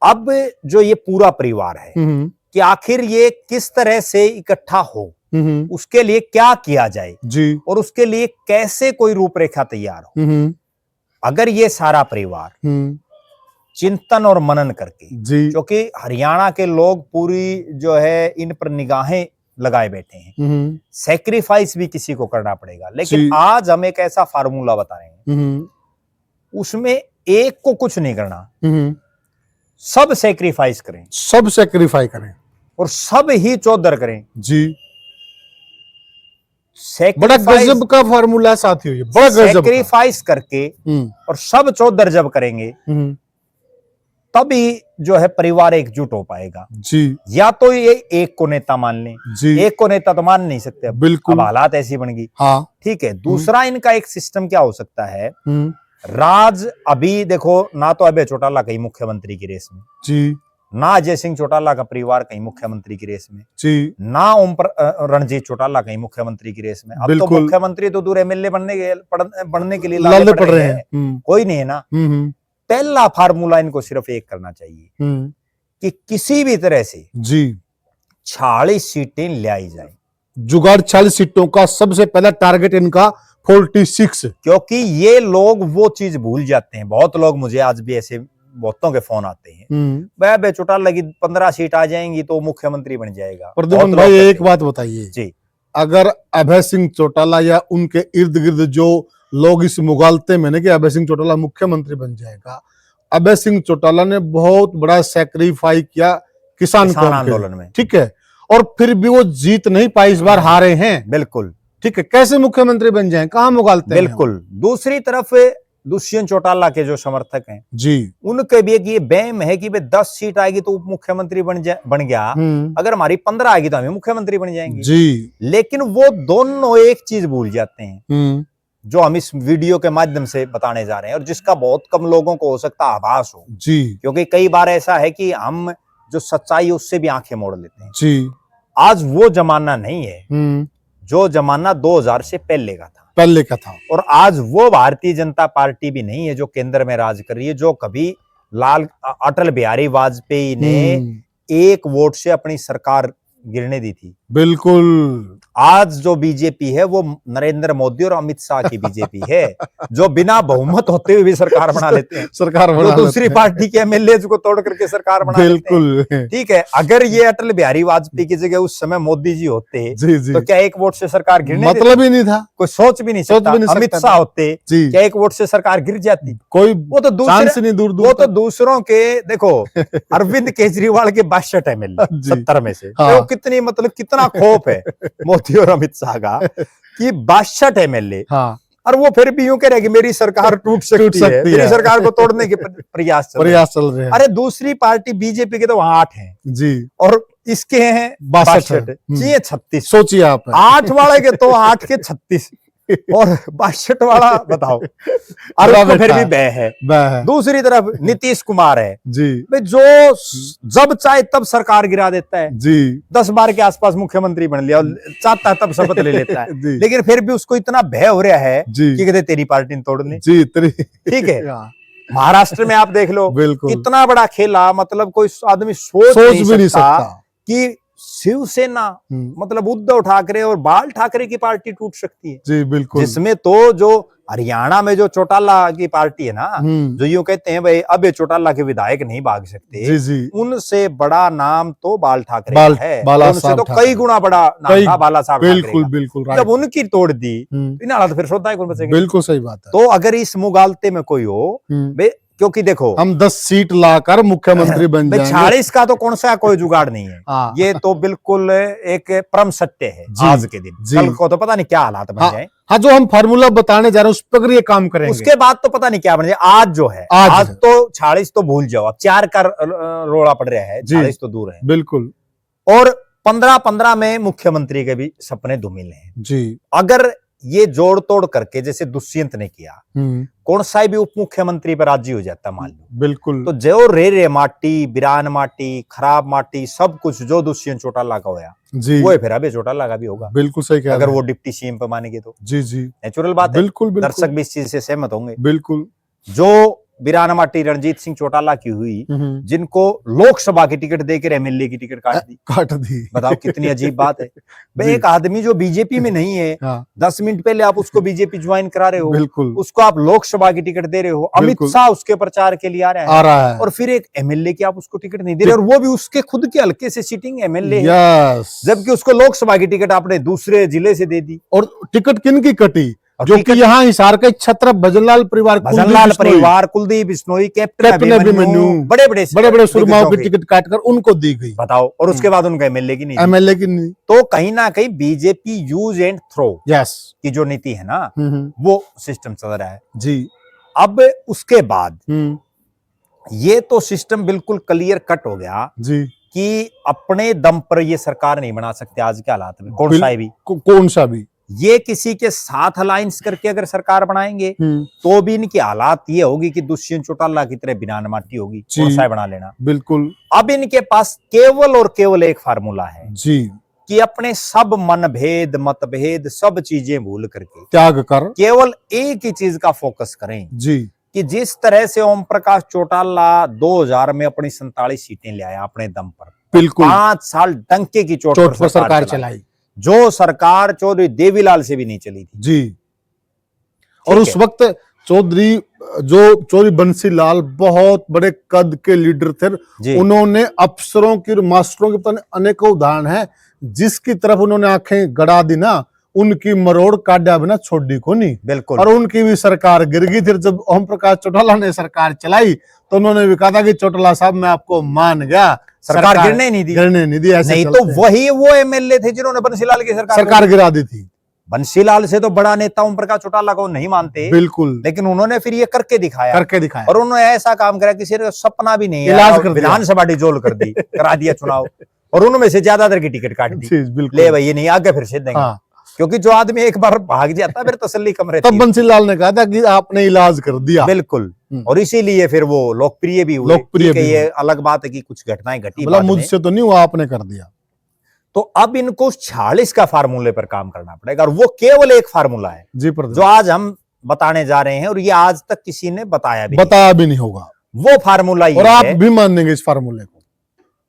अब जो ये पूरा परिवार है कि आखिर ये किस तरह से इकट्ठा हो, उसके लिए क्या किया जाए जी, और उसके लिए कैसे कोई रूपरेखा तैयार हो। अगर ये सारा परिवार चिंतन और मनन करके जी, क्योंकि हरियाणा के लोग पूरी जो है इन पर निगाहें लगाए बैठे हैं, सैक्रिफाइस भी किसी को करना पड़ेगा, लेकिन आज हम एक ऐसा फार्मूला बता रहे हैं उसमें एक को कुछ नहीं करना, सब सैक्रिफाइस करें, सब सैक्रिफाई करें और सब ही चौधर करें जी। बड़ा गजब का फार्मूला साथियों, ये बड़ा गजब। सैक्रिफाइस करके और सब चौधर जब करेंगे तभी जो है परिवार एकजुट हो पाएगा जी। या तो ये एक को नेता मान लें जी, एक को नेता तो मान नहीं सकते अब, बिल्कुल, अब हालात ऐसी बन गई। हाँ ठीक है। दूसरा इनका एक सिस्टम क्या हो सकता है, राज अभी देखो ना तो अभय चौटाला कहीं मुख्यमंत्री की रेस में जी, ना अजय सिंह चौटाला का परिवार कहीं मुख्यमंत्री की रेस में जी, ना रणजीत चौटाला कहीं मुख्यमंत्री की रेस में। अब तो मुख्यमंत्री तो दूर एमएलए बनने के लिए लाले पड़ रहे हैं, कोई नहीं है ना। पहला फार्मूला इनको सिर्फ एक करना चाहिए कि किसी भी तरह से जी 46 सीटें ले आई जाए। जुगाड़ 46 सीटों का सबसे पहला टारगेट इनका 46, क्योंकि ये लोग वो चीज भूल जाते हैं। बहुत लोग मुझे आज भी ऐसे बहुतों के फोन आते हैं, भाई चौटाला की 15 सीट आ जाएंगी तो मुख्यमंत्री बन जाएगा। प्रद्युमन भाई एक बात बताइए जी, अगर अभय सिंह चौटाला या उनके इर्द गिर्द जो लोग इस मुगालते में कि अभय सिंह चौटाला मुख्यमंत्री बन जाएगा, अभय सिंह चौटाला ने बहुत बड़ा सैक्रिफाई किया किसान आंदोलन में, ठीक है, और फिर भी वो जीत नहीं पाए, इस बार हारे हैं। बिल्कुल ठीक है, कैसे मुख्यमंत्री बन जाएं, कहां मुगालते हैं? बिल्कुल। दूसरी तरफ दुष्यंत चौटाला के जो समर्थक हैं जी, उनके भी एक ये बहम है कि भाई 10 सीट आएगी तो उप मुख्यमंत्री बन गया, अगर हमारी 15 आएगी तो हम मुख्यमंत्री बन जाएंगे जी। लेकिन वो दोनों एक चीज भूल जाते हैं जो हम इस वीडियो के माध्यम से बताने जा रहे हैं और जिसका बहुत कम लोगों को हो सकता आभास हो जी, क्योंकि कई बार ऐसा है कि हम जो सच्चाई है उससे भी आंखें मोड़ लेते हैं जी। आज वो जमाना नहीं है जो जमाना 2000 से पहले का था, और आज वो भारतीय जनता पार्टी भी नहीं है जो केंद्र में राज कर रही है, जो कभी अटल बिहारी वाजपेयी ने एक वोट से अपनी सरकार गिरने दी थी। बिल्कुल। आज जो बीजेपी है वो नरेंद्र मोदी और अमित शाह की बीजेपी है, जो बिना बहुमत होते हुए भी सरकार बना लेते हैं, सरकार जो दूसरी पार्टी के एमएलए को तोड़ करके सरकार बना लेते हैं। ठीक है, अगर ये अटल बिहारी वाजपेयी की जगह उस समय मोदी जी होते तो क्या एक वोट से सरकार गिरने मतलब ही नहीं था, कोई सोच भी नहीं सकता। अमित शाह होते क्या एक वोट से सरकार गिर जाती? कोई वो तो दूसरे दूर वो तो दूसरों के, देखो अरविंद केजरीवाल के 62 एमएलए 70 में से, तो कितनी मतलब कितना खौफ है मोदी और अमित शाह का कि 62 एमएलए, और वो फिर भी यूं कह रहे कि मेरी सरकार टूट सकती है, मेरी सरकार को तोड़ने के प्रयास चल रहे हैं। अरे दूसरी पार्टी बीजेपी के तो वहां 8 हैं जी, और इसके हैं 62, 36। सोचिए आप, 8 वाले के तो 8 के 36 और 62 वाला बताओ, और फिर भी बह है। दूसरी तरफ नीतीश कुमार है जी, जो जब चाहे तब सरकार गिरा देता है जी, 10 बार के आसपास मुख्यमंत्री बन लिया, चाहता तब शपथ ले लेता है लेकिन फिर भी उसको इतना भय हो रहा है कि कहते तेरी पार्टी ने तोड़ ली जी, ठीक है। महाराष्ट्र में आप देख लो, कितना बड़ा खेला, मतलब कोई आदमी सोच भी नहीं सकता कि शिवसेना मतलब उद्धव ठाकरे और बाल ठाकरे की पार्टी टूट सकती है जी, बिल्कुल। जिसमें तो जो हरियाणा में जो चौटाला की पार्टी है ना, जो यूं कहते हैं भाई अब ये चौटाला के विधायक नहीं भाग सकते जी, जी। उनसे बड़ा नाम तो बाल ठाकरे है, उनसे तो कई गुना बड़ा नाम था बाला साहब ठाकरे। बिल्कुल बिल्कुल, जब उनकी तोड़ दी इन हालत फिर श्रद्धा कौन बचेगा? बिल्कुल सही बात है। तो अगर इस मुगालते में कोई हो, क्योंकि देखो हम 10 सीट लाकर मुख्यमंत्री बन जाएंगे, 40 का तो कौन सा कोई जुगाड़ नहीं है। ये तो बिल्कुल एक परम सत्य है आज के दिन, कल को तो पता नहीं क्या हालात बन जाए। हाँ, जो हम फार्मूला बताने जा रहे हैं उस पर ये काम करेंगे, उसके बाद तो पता नहीं क्या बन जाए। आज जो है आज तो 40 तो भूल जाओ, अब 4 का रोड़ा पड़ रहा है, 40 तो दूर है बिल्कुल। और 15-15 में मुख्यमंत्री के भी सपने धूमिल हैं जी। अगर ये जोड़ तोड़ करके जैसे दुष्यंत ने किया, कौन सा भी उप मुख्यमंत्री पर राजी हो जाता मान लो, बिल्कुल। तो जो रे माटी, बिरान माटी, खराब माटी, सब कुछ जो दुष्यंत चौटाला का होया जी, वो फिर अभी चौटाला का भी होगा। बिल्कुल सही कह, अगर वो डिप्टी सीएम पे मानेंगे तो जी जी, नेचुरल बात है। बिल्कुल, दर्शक भी इस चीज से सहमत होंगे। बिल्कुल। जो बिराना माटी रणजीत सिंह चौटाला की हुई, जिनको लोकसभा की टिकट देकर एमएलए की टिकट काट दी। बताओ कितनी अजीब बात है भाई। एक आदमी जो बीजेपी में नहीं है, 10 मिनट पहले आप उसको बीजेपी ज्वाइन करा रहे हो, बिल्कुल। उसको आप लोकसभा की टिकट दे रहे हो, अमित शाह उसके प्रचार के लिए आ रहा है, और फिर एक एमएलए की आप उसको टिकट नहीं दे रहे, और वो भी उसके खुद के हल्के से सिटिंग एमएलए, जबकि उसको लोकसभा की टिकट आपने दूसरे जिले से दे दी। और टिकट किन की कटी? जो कि यहाँ हिसार के छत्र भजनलाल परिवार, कुलदीप बिश्नोई, कैप्टन अभिमन्यु, बड़े बड़े सुरमाओं की टिकट काटकर उनको दी गई। बताओ, और उसके बाद उनका एमएलए की नहीं। तो कहीं ना कहीं बीजेपी यूज एंड थ्रो की जो नीति है ना, वो सिस्टम चल रहा है जी। अब उसके बाद ये तो सिस्टम बिल्कुल क्लियर कट हो गया जी कि अपने दम पर ये सरकार नहीं बना सकते आज के हालात में, कौन सा भी। ये किसी के साथ अलायंस करके अगर सरकार बनाएंगे तो भी इनकी हालात ये होगी कि दुष्यंत चौटाला की तरह बिना माटी होगी, कौन सा बना लेना। बिल्कुल। अब इनके पास केवल और केवल एक फार्मूला है जी, कि अपने सब मनभेद मतभेद सब चीजें भूल करके त्याग कर केवल एक ही चीज का फोकस करें जी, कि जिस तरह से ओम प्रकाश चौटाला 2000 में अपनी 47 सीटें ले आया अपने दम पर, बिल्कुल 5 साल डंके की चोट पर सरकार चलाई, जो सरकार चौधरी देवीलाल से भी नहीं चली थी जी। और उस वक्त चौधरी बंसीलाल बहुत बड़े कद के लीडर थे, उन्होंने अफसरों की और मास्टरों के अनेकों उदाहरण है, जिसकी तरफ उन्होंने आंखें गड़ा दी ना, उनकी मरोड़ काटा बिना छोड़ी को नहीं। बिल्कुल। और उनकी भी सरकार गिर गई थी। जब ओम प्रकाश चौटाला ने सरकार चलाई तो उन्होंने भी कहा था कि चौटाला साहब मैं आपको मान गया, सरकार गिरने नहीं दी। ऐसे नहीं तो वही वो एमएलए थे जिन्होंने बंसीलाल की सरकार गिरा दी थी। बंसीलाल से तो बड़ा नेता ओम प्रकाश चौटाला को नहीं मानते, बिल्कुल, लेकिन उन्होंने फिर ये करके दिखाया। और उन्होंने ऐसा काम करा किसी का सपना भी नहीं है, विधानसभा डिसॉल्व कर दी, करा दिया चुनाव, और उनमें से ज्यादातर की टिकट काट दी। ले भाई ये नहीं आगे फिर से देंगे, क्योंकि जो आदमी एक बार भाग जाता फिर तसल्ली कम रहती है। तब बंसीलाल ने कहा था कि आपने इलाज कर दिया, बिल्कुल, और इसीलिए फिर वो लोकप्रिय भी हुए। ये अलग बात है कि कुछ घटनाएं घटी, मुझसे तो नहीं हुआ, आपने कर दिया। तो अब इनको 46 का फार्मूले पर काम करना पड़ेगा, और वो केवल एक फार्मूला है जी जो आज हम बताने जा रहे हैं, और ये आज तक किसी ने बताया भी नहीं होगा। वो फार्मूला, और आप भी मानेंगे इस फार्मूले को।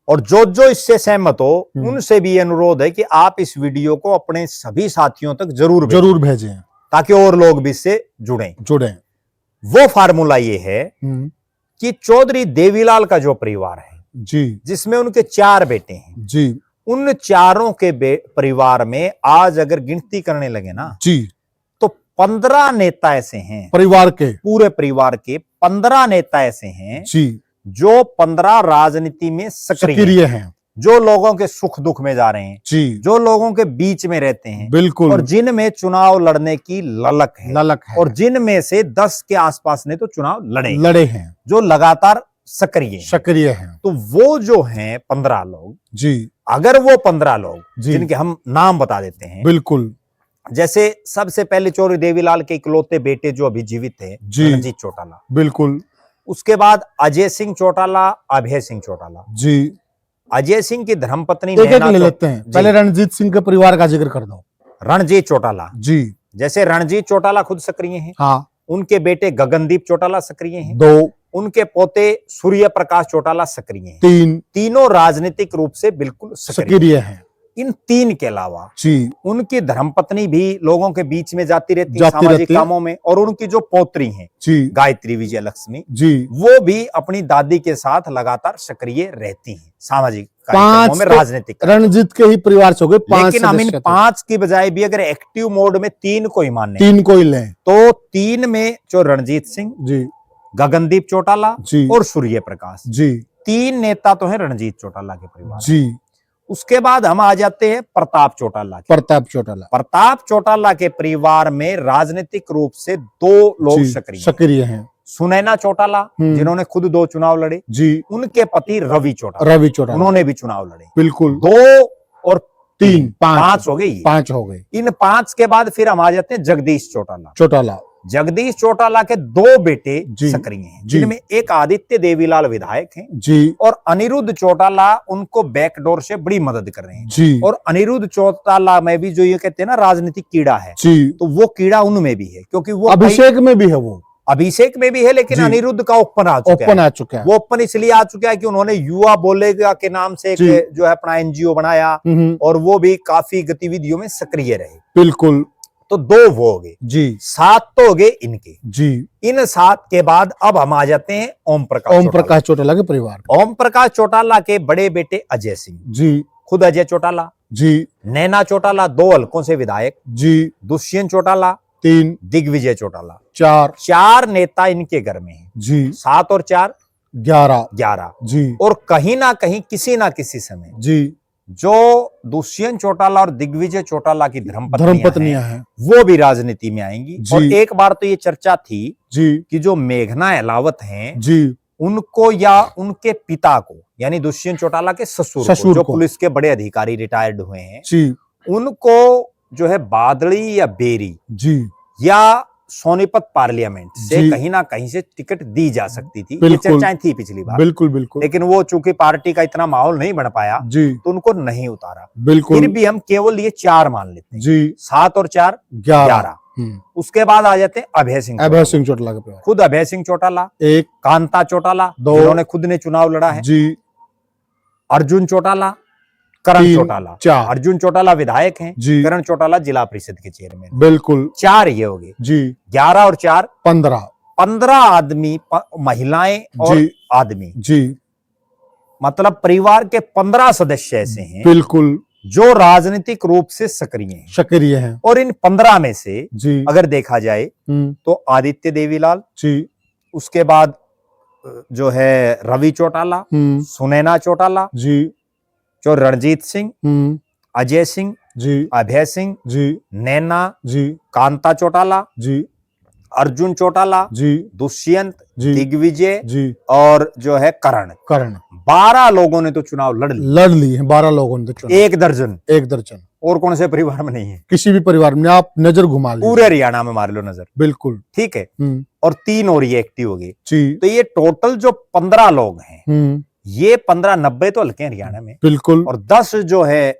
और जो इससे सहमत हो उनसे भी अनुरोध है कि आप इस वीडियो को अपने सभी साथियों तक जरूर भेजें ताकि और लोग भी इससे जुड़ें। वो फार्मूला ये है कि चौधरी देवीलाल का जो परिवार है जी, जिसमें उनके 4 बेटे हैं जी, उन चारों के परिवार में आज अगर गिनती करने लगे ना जी, तो 15 नेता ऐसे हैं परिवार के, पूरे परिवार के 15 नेता ऐसे हैं जी, जो 15 राजनीति में सक्रिय हैं, जो लोगों के सुख दुख में जा रहे हैं जी, जो लोगों के बीच में रहते हैं, बिल्कुल, और जिनमें चुनाव लड़ने की ललक है, और जिनमें से 10 के आसपास ने तो चुनाव लड़े हैं, जो लगातार सक्रिय हैं। तो वो जो हैं 15 लोग जी, अगर वो 15 लोग जिनके हम नाम बता देते हैं, बिल्कुल, जैसे सबसे पहले चौधरी देवीलाल के इकलौते बेटे जो अभी जीवित थे रणजीत चौटाला, बिल्कुल, उसके बाद अजय सिंह चौटाला, अभय सिंह चौटाला जी, अजय सिंह की धर्मपत्नी ले लेते हैं, पहले रणजीत सिंह के परिवार का जिक्र कर दो। रणजीत चौटाला जी, जैसे रणजीत चौटाला खुद सक्रिय हैं, हाँ, उनके बेटे गगनदीप चौटाला सक्रिय हैं, 2, उनके पोते सूर्य प्रकाश चौटाला सक्रिय हैं, 3, तीनों राजनीतिक रूप से बिल्कुल सक्रिय हैं। इन 3 के अलावा जी, उनकी धर्मपत्नी भी लोगों के बीच में जाती रहती है सामाजिक कामों में, और उनकी जो पोत्री हैं जी, गायत्री विजय लक्ष्मी जी, वो भी अपनी दादी के साथ लगातार सक्रिय रहती हैं सामाजिक कार्यक्रमों में, राजनीतिक। रणजीत के ही परिवार से हो गए 5, लेकिन हम इन 5 की बजाय भी अगर एक्टिव मोड में 3 को ही माने, 3 को ही लें, तो 3 में जो रणजीत सिंह जी, गगनदीप चौटाला जी, और सूर्य प्रकाश जी, 3 नेता तो हैं रणजीत चौटाला के परिवार जी। उसके बाद हम आ जाते हैं प्रताप चौटाला के परिवार में राजनीतिक रूप से 2 लोग सक्रिय हैं, सुनैना चौटाला जिन्होंने खुद 2 चुनाव लड़े जी, उनके पति रवि चौटाला उन्होंने भी चुनाव लड़े, बिल्कुल, 2 और 3 5 हो गए। इन 5 के बाद फिर हम आ जाते हैं जगदीश जगदीश चौटाला के 2 बेटे सक्रिय हैं, जिनमें एक आदित्य देवीलाल विधायक हैं जी, और अनिरुद्ध चौटाला उनको बैकडोर से बड़ी मदद कर रहे हैं जी, और अनिरुद्ध चौटाला में भी जो ये कहते हैं ना राजनीतिक कीड़ा है जी, तो वो कीड़ा उनमें भी है, क्योंकि वो अभिषेक में भी है, अभिषेक में भी है, लेकिन अनिरुद्ध का ओपन आ चुका है। वो ओपन इसलिए आ चुका है कि उन्होंने युवा बोलेगा के नाम से एक जो है अपना एनजीओ बनाया, और वो भी काफी गतिविधियों में सक्रिय रहे, बिल्कुल। तो 2 वो हो गए जी, 7 तो हो गए इनके जी। इन 7 के बाद अब हम आ जाते हैं ओम प्रकाश चौटाला के परिवार। ओम प्रकाश चौटाला के बड़े बेटे अजय सिंह जी, खुद अजय चौटाला जी, नैना चौटाला 2 हलकों से विधायक जी, दुष्यंत चौटाला 3, दिग्विजय चौटाला 4 नेता इनके घर में हैं जी, 7 और 4 11 जी, और कहीं ना कहीं किसी ना किसी समय जी, जो दुष्यंत चौटाला और दिग्विजय चौटाला की धर्मपत्नियां हैं वो भी राजनीति में आएंगी। और एक बार तो ये चर्चा थी जी कि जो मेघना अहलावत हैं जी, उनको या उनके पिता को, यानी दुष्यंत चौटाला के ससुर को, जो पुलिस के बड़े अधिकारी रिटायर्ड हुए हैं जी, उनको जो है बादली या बेरी जी, या सोनीपत पार्लियामेंट से कहीं ना कहीं से टिकट दी जा सकती थी, ये चर्चाएं थी पिछली बार, बिल्कुल, लेकिन वो चूंकि पार्टी का इतना माहौल नहीं बन पाया जी, तो उनको नहीं उतारा, बिल्कुल। फिर भी हम केवल ये 4 मान लेते हैं जी, 7 और 4 11। उसके बाद आ जाते हैं अभय सिंह चौटाला के, खुद अभय सिंह चौटाला, एक कांता चौटाला, 2 जिन्होंने खुद ने चुनाव लड़ा है जी, अर्जुन चौटाला, करण चौटाला, 4 अर्जुन चौटाला विधायक हैं जी, करण चौटाला जिला परिषद के चेयरमैन, बिल्कुल। 4 ये हो गए जी, 11 और 4 15 आदमी, महिलाएं और आदमी जी, मतलब परिवार के 15 सदस्य ऐसे हैं, बिल्कुल, जो राजनीतिक रूप से सक्रिय हैं। और इन 15 में से जी, अगर देखा जाए तो आदित्य देवीलाल जी, उसके बाद जो है रवि चौटाला, सुनैना चौटाला जी, जो रणजीत सिंह, अजय सिंह जी, अभय सिंह जी, नैना जी, कांता चौटाला जी, अर्जुन चौटाला जी, दुष्यंत जी, दिग्विजय जी, और जो है करण 12 लोगों ने तो चुनाव लड़ ली है। 12 लोगों ने तो चुनाव, एक दर्जन और कौन से परिवार में नहीं है, किसी भी परिवार में आप नजर घुमा लो, पूरे हरियाणा में मार लो नजर, बिल्कुल ठीक है। और 3 और ये एक्टिव हो गए, तो ये टोटल जो 15 लोग हैं, ये 15 90 तो हल्के हरियाणा में, बिल्कुल, और 10 जो है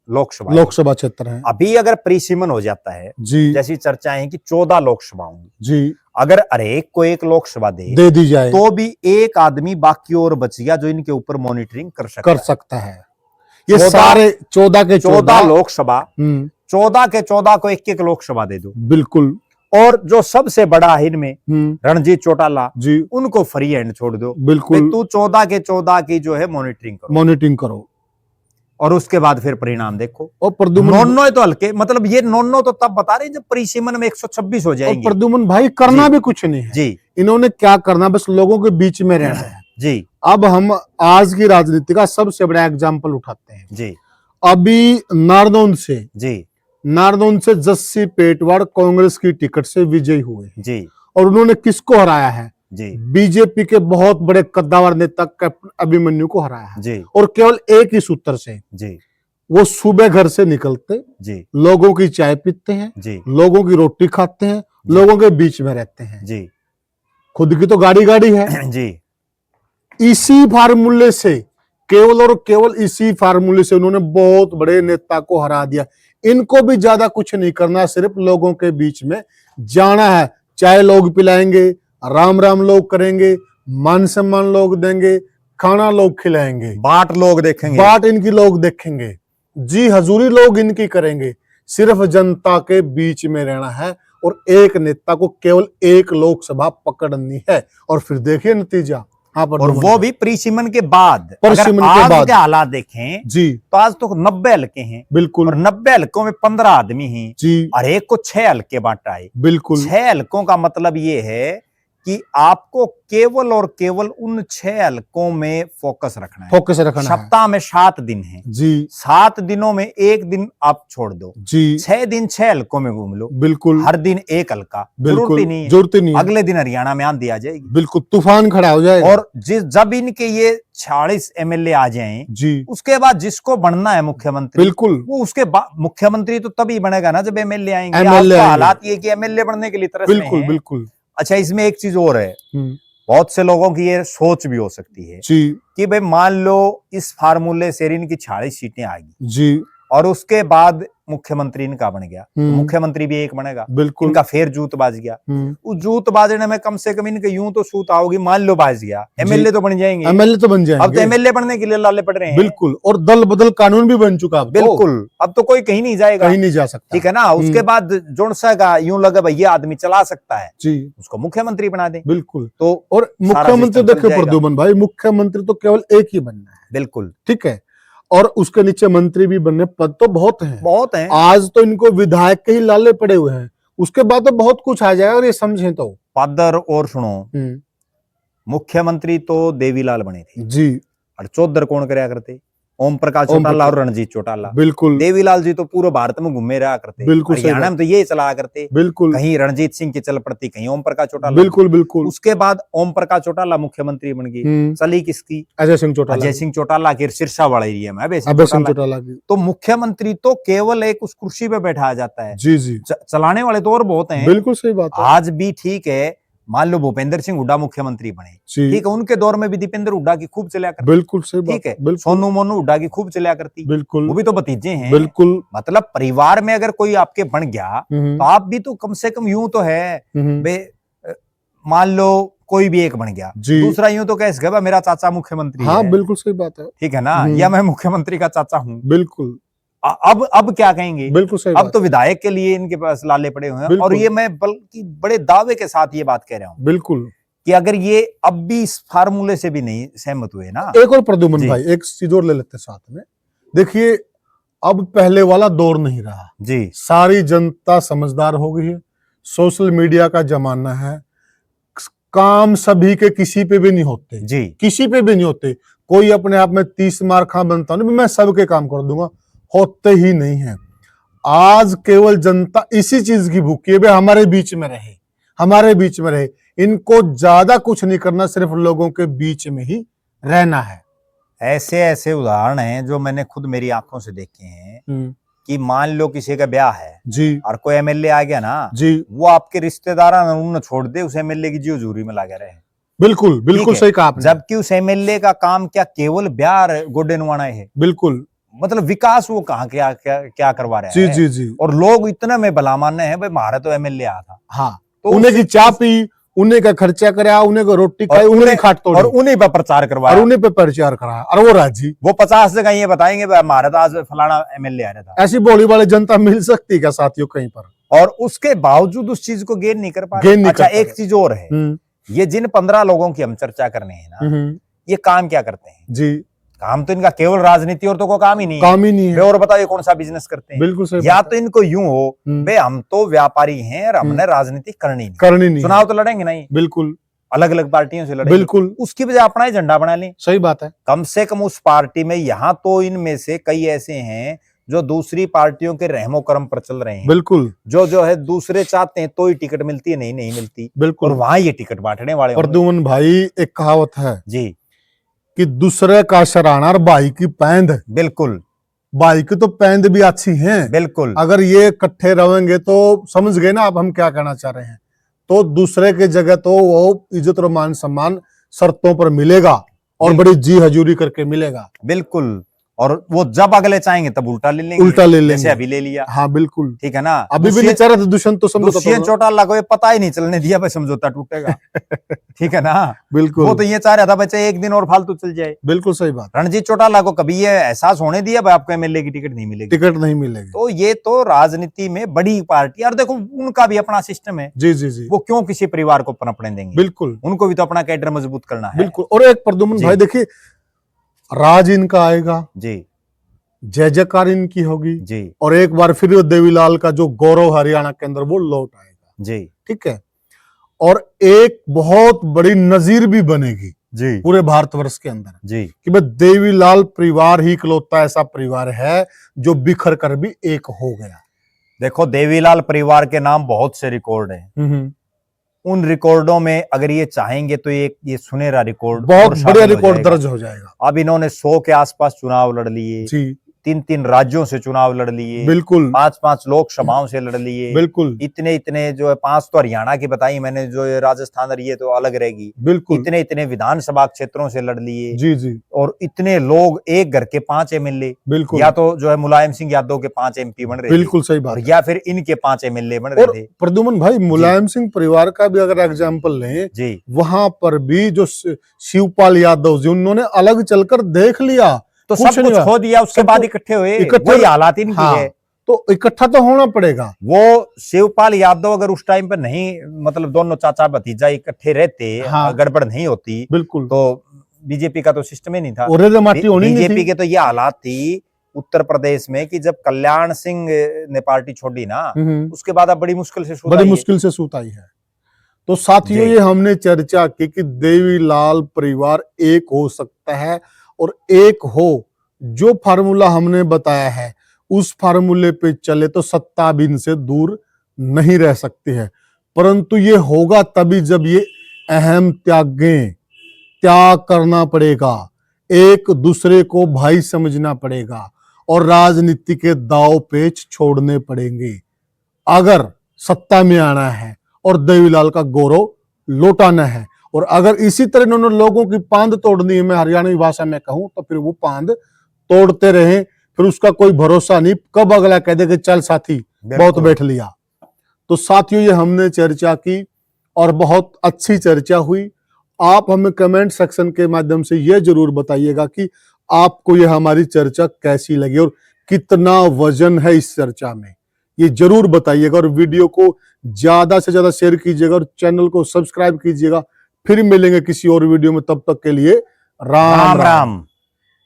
लोकसभा क्षेत्र है। अभी अगर परिसीमन हो जाता है जी, जैसी चर्चाएं हैं कि 14 लोकसभा होंगी जी, अगर हरेक को एक लोकसभा दे दी जाए तो भी एक आदमी बाकी और बच गया जो इनके ऊपर मॉनिटरिंग कर सकता है। ये सारे 14 के 14 लोकसभा 14 के 14 को एक लोकसभा दे दो। बिल्कुल। और जो सबसे बड़ा है इनमें रणजीत चौटाला जी, उनको फ्री हैंड छोड़ दो। बिल्कुल, तू 14 के 14 की जो है मॉनिटरिंग करो और उसके बाद फिर परिणाम देखो। और प्रद्युमन तो हल्के, मतलब ये नॉनो तो तब बता रहे जब परिसीमन में 126 हो जाएंगे। प्रद्युमन भाई करना भी कुछ नहीं है जी, इन्होंने क्या करना, बस लोगों के बीच में रहना है जी। अब हम आज की राजनीति का सबसे बड़ा एग्जाम्पल उठाते हैं जी। अभी नारनौंद से जस्सी पेटवाड़ कांग्रेस की टिकट से विजयी हुए जी, और उन्होंने किसको हराया है जी? बीजेपी के बहुत बड़े कद्दावर नेता कैप्टन अभिमन्यु को हराया है जी, और केवल एक ही सूत्र से जी। वो सुबह घर से निकलते जी, लोगों की चाय पीते हैं जी, लोगों की रोटी खाते हैं, लोगों के बीच में रहते हैं जी, खुद की तो गाड़ी है जी। इसी फार्मूले से केवल और केवल इसी फार्मूले से उन्होंने बहुत बड़े नेता को हरा दिया। इनको भी ज्यादा कुछ नहीं करना, सिर्फ लोगों के बीच में जाना है। चाय लोग पिलाएंगे, राम राम लोग करेंगे, मान सम्मान लोग देंगे, खाना लोग खिलाएंगे, बाट इनकी लोग देखेंगे जी, हजूरी लोग इनकी करेंगे। सिर्फ जनता के बीच में रहना है और एक नेता को केवल एक लोकसभा पकड़नी है और फिर देखिए नतीजा। हाँ, और वो भी परिसीमन के बाद। अगर आज के हालात देखें जी तो आज तो 90 हल्के हैं बिल्कुल, और 90 हल्कों में 15 आदमी हैं जी, और एक को 6 हल्के बांटा है बिल्कुल। 6 हल्कों का मतलब ये है कि आपको केवल और केवल उन 6 हल्कों में फोकस रखना है। सप्ताह में 7 दिन है जी, 7 दिनों में एक दिन आप छोड़ दो जी, 6 दिन 6 हल्कों में घूम लो बिल्कुल, हर दिन एक हल्का, जरूरत ही नहीं, अगले दिन हरियाणा में आंधी आ जाएगी बिल्कुल, तूफान खड़ा हो जाएगा। और जब इनके ये 46 एमएलए आ जाएं जी, उसके बाद जिसको बनना है मुख्यमंत्री बिल्कुल, वो उसके मुख्यमंत्री तो तभी बनेगा ना जब एमएलए आएंगे। हालात ये कि एमएलए बनने के लिए तरस रहे हैं बिल्कुल। अच्छा, इसमें एक चीज और है, बहुत से लोगों की ये सोच भी हो सकती है जी, कि भाई मान लो इस फार्मूले से इनकी 46 सीटें आ गई जी, और उसके बाद मुख्यमंत्री इनका बन गया, तो मुख्यमंत्री भी एक बनेगा बिल्कुल, इनका फिर जूत बाज गया। उस जूत बाजने में कम से कम इनके यूं तो सूत आओगी, मान लो बाज गया, एमएलए तो बन जाएंगे, अब तो एमएलए बनने के लिए लाले पड़ रहे हैं बिल्कुल, और दल बदल कानून भी बन चुका बिल्कुल, अब तो कोई कहीं नहीं जाएगा, कहीं नहीं जा सकता, ठीक है ना। उसके बाद जोन सा का यूं लगा भाई ये आदमी चला सकता है जी, उसको मुख्यमंत्री बना दे बिल्कुल। तो और मुख्यमंत्री देखिए प्रद्युमन भाई, मुख्यमंत्री तो केवल एक ही बनना है बिल्कुल, ठीक है, और उसके नीचे मंत्री भी बनने पद तो बहुत हैं। आज तो इनको विधायक के ही लाले पड़े हुए हैं, उसके बाद तो बहुत कुछ आ जाएगा, और ये समझें तो पदर। और सुनो, मुख्यमंत्री तो देवीलाल बने थे जी, और चौधर कौन कराया करते? ओम प्रकाश चौटाला और रणजीत चौटाला बिल्कुल। देवीलाल जी तो पूरे भारत में घूमे रहा करते बिल्कुल, हरियाणा में तो ये चला करते बिल्कुल, कहीं रणजीत सिंह की चल पड़ती, कहीं ओम प्रकाश चौटाला बिल्कुल बिल्कुल। उसके बाद ओम प्रकाश चौटाला मुख्यमंत्री बन गए, चली किसकी? अजय सिंह चौटाला की सिरसा वाला एरिया में अभय सिंह चौटाला की। तो मुख्यमंत्री तो केवल एक उस कुर्सी पे बैठाया जाता है जी जी, चलाने वाले तो और बहुत हैं बिल्कुल सही बात है। आज भी ठीक है, मान लो भूपेंद्र सिंह हुड्डा मुख्यमंत्री बने ठीक है, उनके दौर में भी दीपेंद्र हुड्डा की खूब चला करती बिल्कुल सही बात, ठीक है, सोनू मोनू हुड्डा की खूब चला करती बिल्कुल, वो भी तो भतीजे हैं बिल्कुल। मतलब परिवार में अगर कोई आपके बन गया तो आप भी तो कम से कम यूं तो है, मान लो कोई भी एक बन गया, दूसरा यूं तो कह सके मेरा चाचा मुख्यमंत्री है बिल्कुल सही बात है, ठीक है ना, या मैं मुख्यमंत्री का चाचा हूँ बिल्कुल। अब क्या कहेंगे बिल्कुल सही, अब तो विधायक के लिए इनके पास लाले पड़े हुए हैं, और ये मैं बल्कि बड़े दावे के साथ ये बात कह रहा हूँ बिल्कुल, कि अगर ये अब भी इस फार्मूले से भी नहीं सहमत हुए ना। एक और प्रद्युमन भाई, एक चीज और ले लेते साथ में, देखिए अब पहले वाला दौर नहीं रहा जी, सारी जनता समझदार हो गई है, सोशल मीडिया का जमाना है, काम सभी के किसी पे भी नहीं होते जी, किसी पे भी नहीं होते, कोई अपने आप में 30 मार खा बनता नहीं, मैं सबके काम कर दूंगा, होते ही नहीं है। आज केवल जनता इसी चीज की भूखी है, भाई हमारे बीच में रहे, हमारे बीच में रहे, इनको ज्यादा कुछ नहीं करना, सिर्फ लोगों के बीच में ही रहना है। ऐसे ऐसे उदाहरण हैं जो मैंने खुद मेरी आंखों से देखे हैं, कि मान लो किसी का ब्याह है जी, और कोई एमएलए आ गया ना जी, वो आपके रिश्तेदार न छोड़ दे, उस एमएलए की जी हजूरी में लगे रहे बिल्कुल बिल्कुल सही कहा आपने, जबकि उस एमएलए का काम क्या केवल ब्याह गोडे नुआना है बिल्कुल, मतलब विकास वो कहाँ क्या क्या क्या करवा रहे जी हैं। जी जी। और लोग इतने में भला मानने हैं भाई हमारा तो एमएलए आ था। हाँ, तो उन्हें की चाय पी, उन्हें का खर्चा कराया, उन्हें को रोटी खाई, उन्हें खाट तोड़ी और उन्हीं पर प्रचार करवाया और उन्हें पे प्रचार कराया। और वो राजी, वो 50 जगह ये बताएंगे भाई हमारा तो आज फलाना एमएलए आ रहा था। ऐसी बोली वाली जनता मिल सकती है क्या साथियों कहीं पर? और उसके बावजूद उस चीज को गेन नहीं कर पा गेन रहे। नहीं अच्छा कर पा एक रहे। चीज और है, ये जिन 15 लोगों की हम चर्चा करने हैं ना, ये काम क्या करते हैं जी, काम तो इनका केवल राजनीति और तो कोई काम ही नहीं है। काम ही नहीं है। और बताओ ये कौन सा बिजनेस करते हैं? बिल्कुल सही या बात तो इनको यूं हो भाई हम तो व्यापारी हैं और हमने राजनीति करनी नहीं, चुनाव तो लड़ेंगे नहीं, बिल्कुल अलग अलग पार्टियों से लड़ेंगे, बिल्कुल, उसकी बजाय अपना ही झंडा बना लें। सही बात है। कम से कम उस पार्टी में, यहाँ तो इनमें से कई ऐसे हैं जो दूसरी पार्टियों के रहमो कर्म पर चल रहे हैं, बिल्कुल, जो है दूसरे चाहते हैं तो ही टिकट मिलती है, नहीं मिलती, बिल्कुल। और वहां ये टिकट बांटने वाले होंगे। प्रद्युमन भाई एक कहावत है जी कि दूसरे का शराना और भाई की पैंद। बिल्कुल भाई की तो पैंद भी अच्छी है, बिल्कुल। अगर ये इकट्ठे रहेंगे तो समझ गए ना आप हम क्या कहना चाह रहे हैं। तो दूसरे के जगह तो वो इज्जत और मान सम्मान शर्तों पर मिलेगा और बड़ी जी हजूरी करके मिलेगा। बिल्कुल, और वो जब अगले चाहेंगे तब उल्टा ले लेंगे, उल्टा ले लेंगे, जैसे अभी ले लिया। हाँ बिल्कुल, ठीक है ना। अभी भी नहीं चाह रहे थे दुष्यंत तो दुष्यंत चौटाला को ये पता ही नहीं चलने दिया भाई समझौता टूटेगा। ठीक है ना, बिल्कुल। वो तो ये चाह रहा था बच्चे एक दिन और फालतू चल जाए। बिल्कुल सही बात। रणजीत चौटाला को कभी ये एहसास होने दिया भाई आपको एमएलए की टिकट नहीं मिलेगी, टिकट नहीं मिलेगी। तो ये तो राजनीति में बड़ी पार्टी, और देखो उनका भी अपना सिस्टम है। जी जी जी, वो क्यों किसी परिवार को पनपने देंगे? बिल्कुल, उनको भी तो अपना कैडर मजबूत करना है। बिल्कुल। और एक प्रद्युमन भाई देखिए, राज इनका आएगा जी, जय जयकार इनकी होगी जी और एक बार फिर देवीलाल का जो गौरव हरियाणा के अंदर वो लौट आएगा। जी, ठीक है, और एक बहुत बड़ी नजीर भी बनेगी जी पूरे भारतवर्ष के अंदर जी, कि भाई देवीलाल परिवार ही इकलौता ऐसा परिवार है जो बिखर कर भी एक हो गया। देखो देवीलाल परिवार के नाम बहुत से रिकॉर्ड हैं, उन रिकॉर्डों में अगर ये चाहेंगे तो ये सुनहरा रिकॉर्ड, बहुत बढ़िया रिकॉर्ड दर्ज हो जाएगा। अब इन्होंने 100 के आसपास चुनाव लड़ लिए जी, 3 राज्यों से चुनाव लड़ लिए, बिल्कुल 5 लोकसभाओं से लड़ लिए, बिल्कुल इतने जो है 5 तो हरियाणा की बताई मैंने, जो ये राजस्थान और ये तो अलग रहेगी, बिल्कुल इतने विधानसभा क्षेत्रों से लड़ लिए जी जी, और इतने लोग, एक घर के 5 एमएलए, बिल्कुल, या तो जो है मुलायम सिंह यादव के 5 एमपी बन रहे थे, बिल्कुल सही बात, या फिर इनके 5 एमएलए बन रहे थे। प्रद्युमन भाई मुलायम सिंह परिवार का भी अगर एग्जाम्पल लें जी, वहां पर भी जो शिवपाल यादव जी उन्होंने अलग चलकर देख लिया, तो सब कुछ खो दिया, उसके बाद इकट्ठे हुए, वही हालात इनकी हाँ, है। तो इकट्ठा तो होना पड़ेगा। वो शिवपाल यादव अगर उस टाइम पर नहीं, मतलब दोनों चाचा भतीजा इकट्ठे रहते, हाँ, गड़बड़ नहीं होती, बिल्कुल, तो बीजेपी का तो सिस्टम ही नहीं था। बीजेपी के तो ये हालात थी उत्तर प्रदेश में कि जब कल्याण सिंह ने पार्टी छोड़ी ना, उसके बाद अब बड़ी मुश्किल से सूत आई है। तो साथियों ये हमने चर्चा की कि देवीलाल परिवार एक हो सकता है, और एक हो जो फार्मूला हमने बताया है उस फार्मूले पे चले तो सत्ता भी इनसे दूर नहीं रह सकती है। परंतु ये होगा तभी जब ये अहम त्याग करना पड़ेगा, एक दूसरे को भाई समझना पड़ेगा और राजनीति के दाव पेच छोड़ने पड़ेंगे अगर सत्ता में आना है और देवीलाल का गौरव लौटाना है। और अगर इसी तरह इन्होंने लोगों की पांद तोड़नी है, मैं हरियाणवी भाषा में कहूं तो फिर वो पांद तोड़ते रहे, फिर उसका कोई भरोसा नहीं, कब अगला कह दे कि चल साथी बहुत बैठ लिया। तो साथियों ये हमने चर्चा की और बहुत अच्छी चर्चा हुई। आप हमें कमेंट सेक्शन के माध्यम से ये जरूर बताइएगा कि आपको ये हमारी चर्चा कैसी लगी और कितना वजन है इस चर्चा में, ये जरूर बताइएगा। और वीडियो को ज्यादा से ज्यादा शेयर कीजिएगा और चैनल को सब्सक्राइब कीजिएगा। फिर मिलेंगे किसी और वीडियो में, तब तक के लिए राम राम।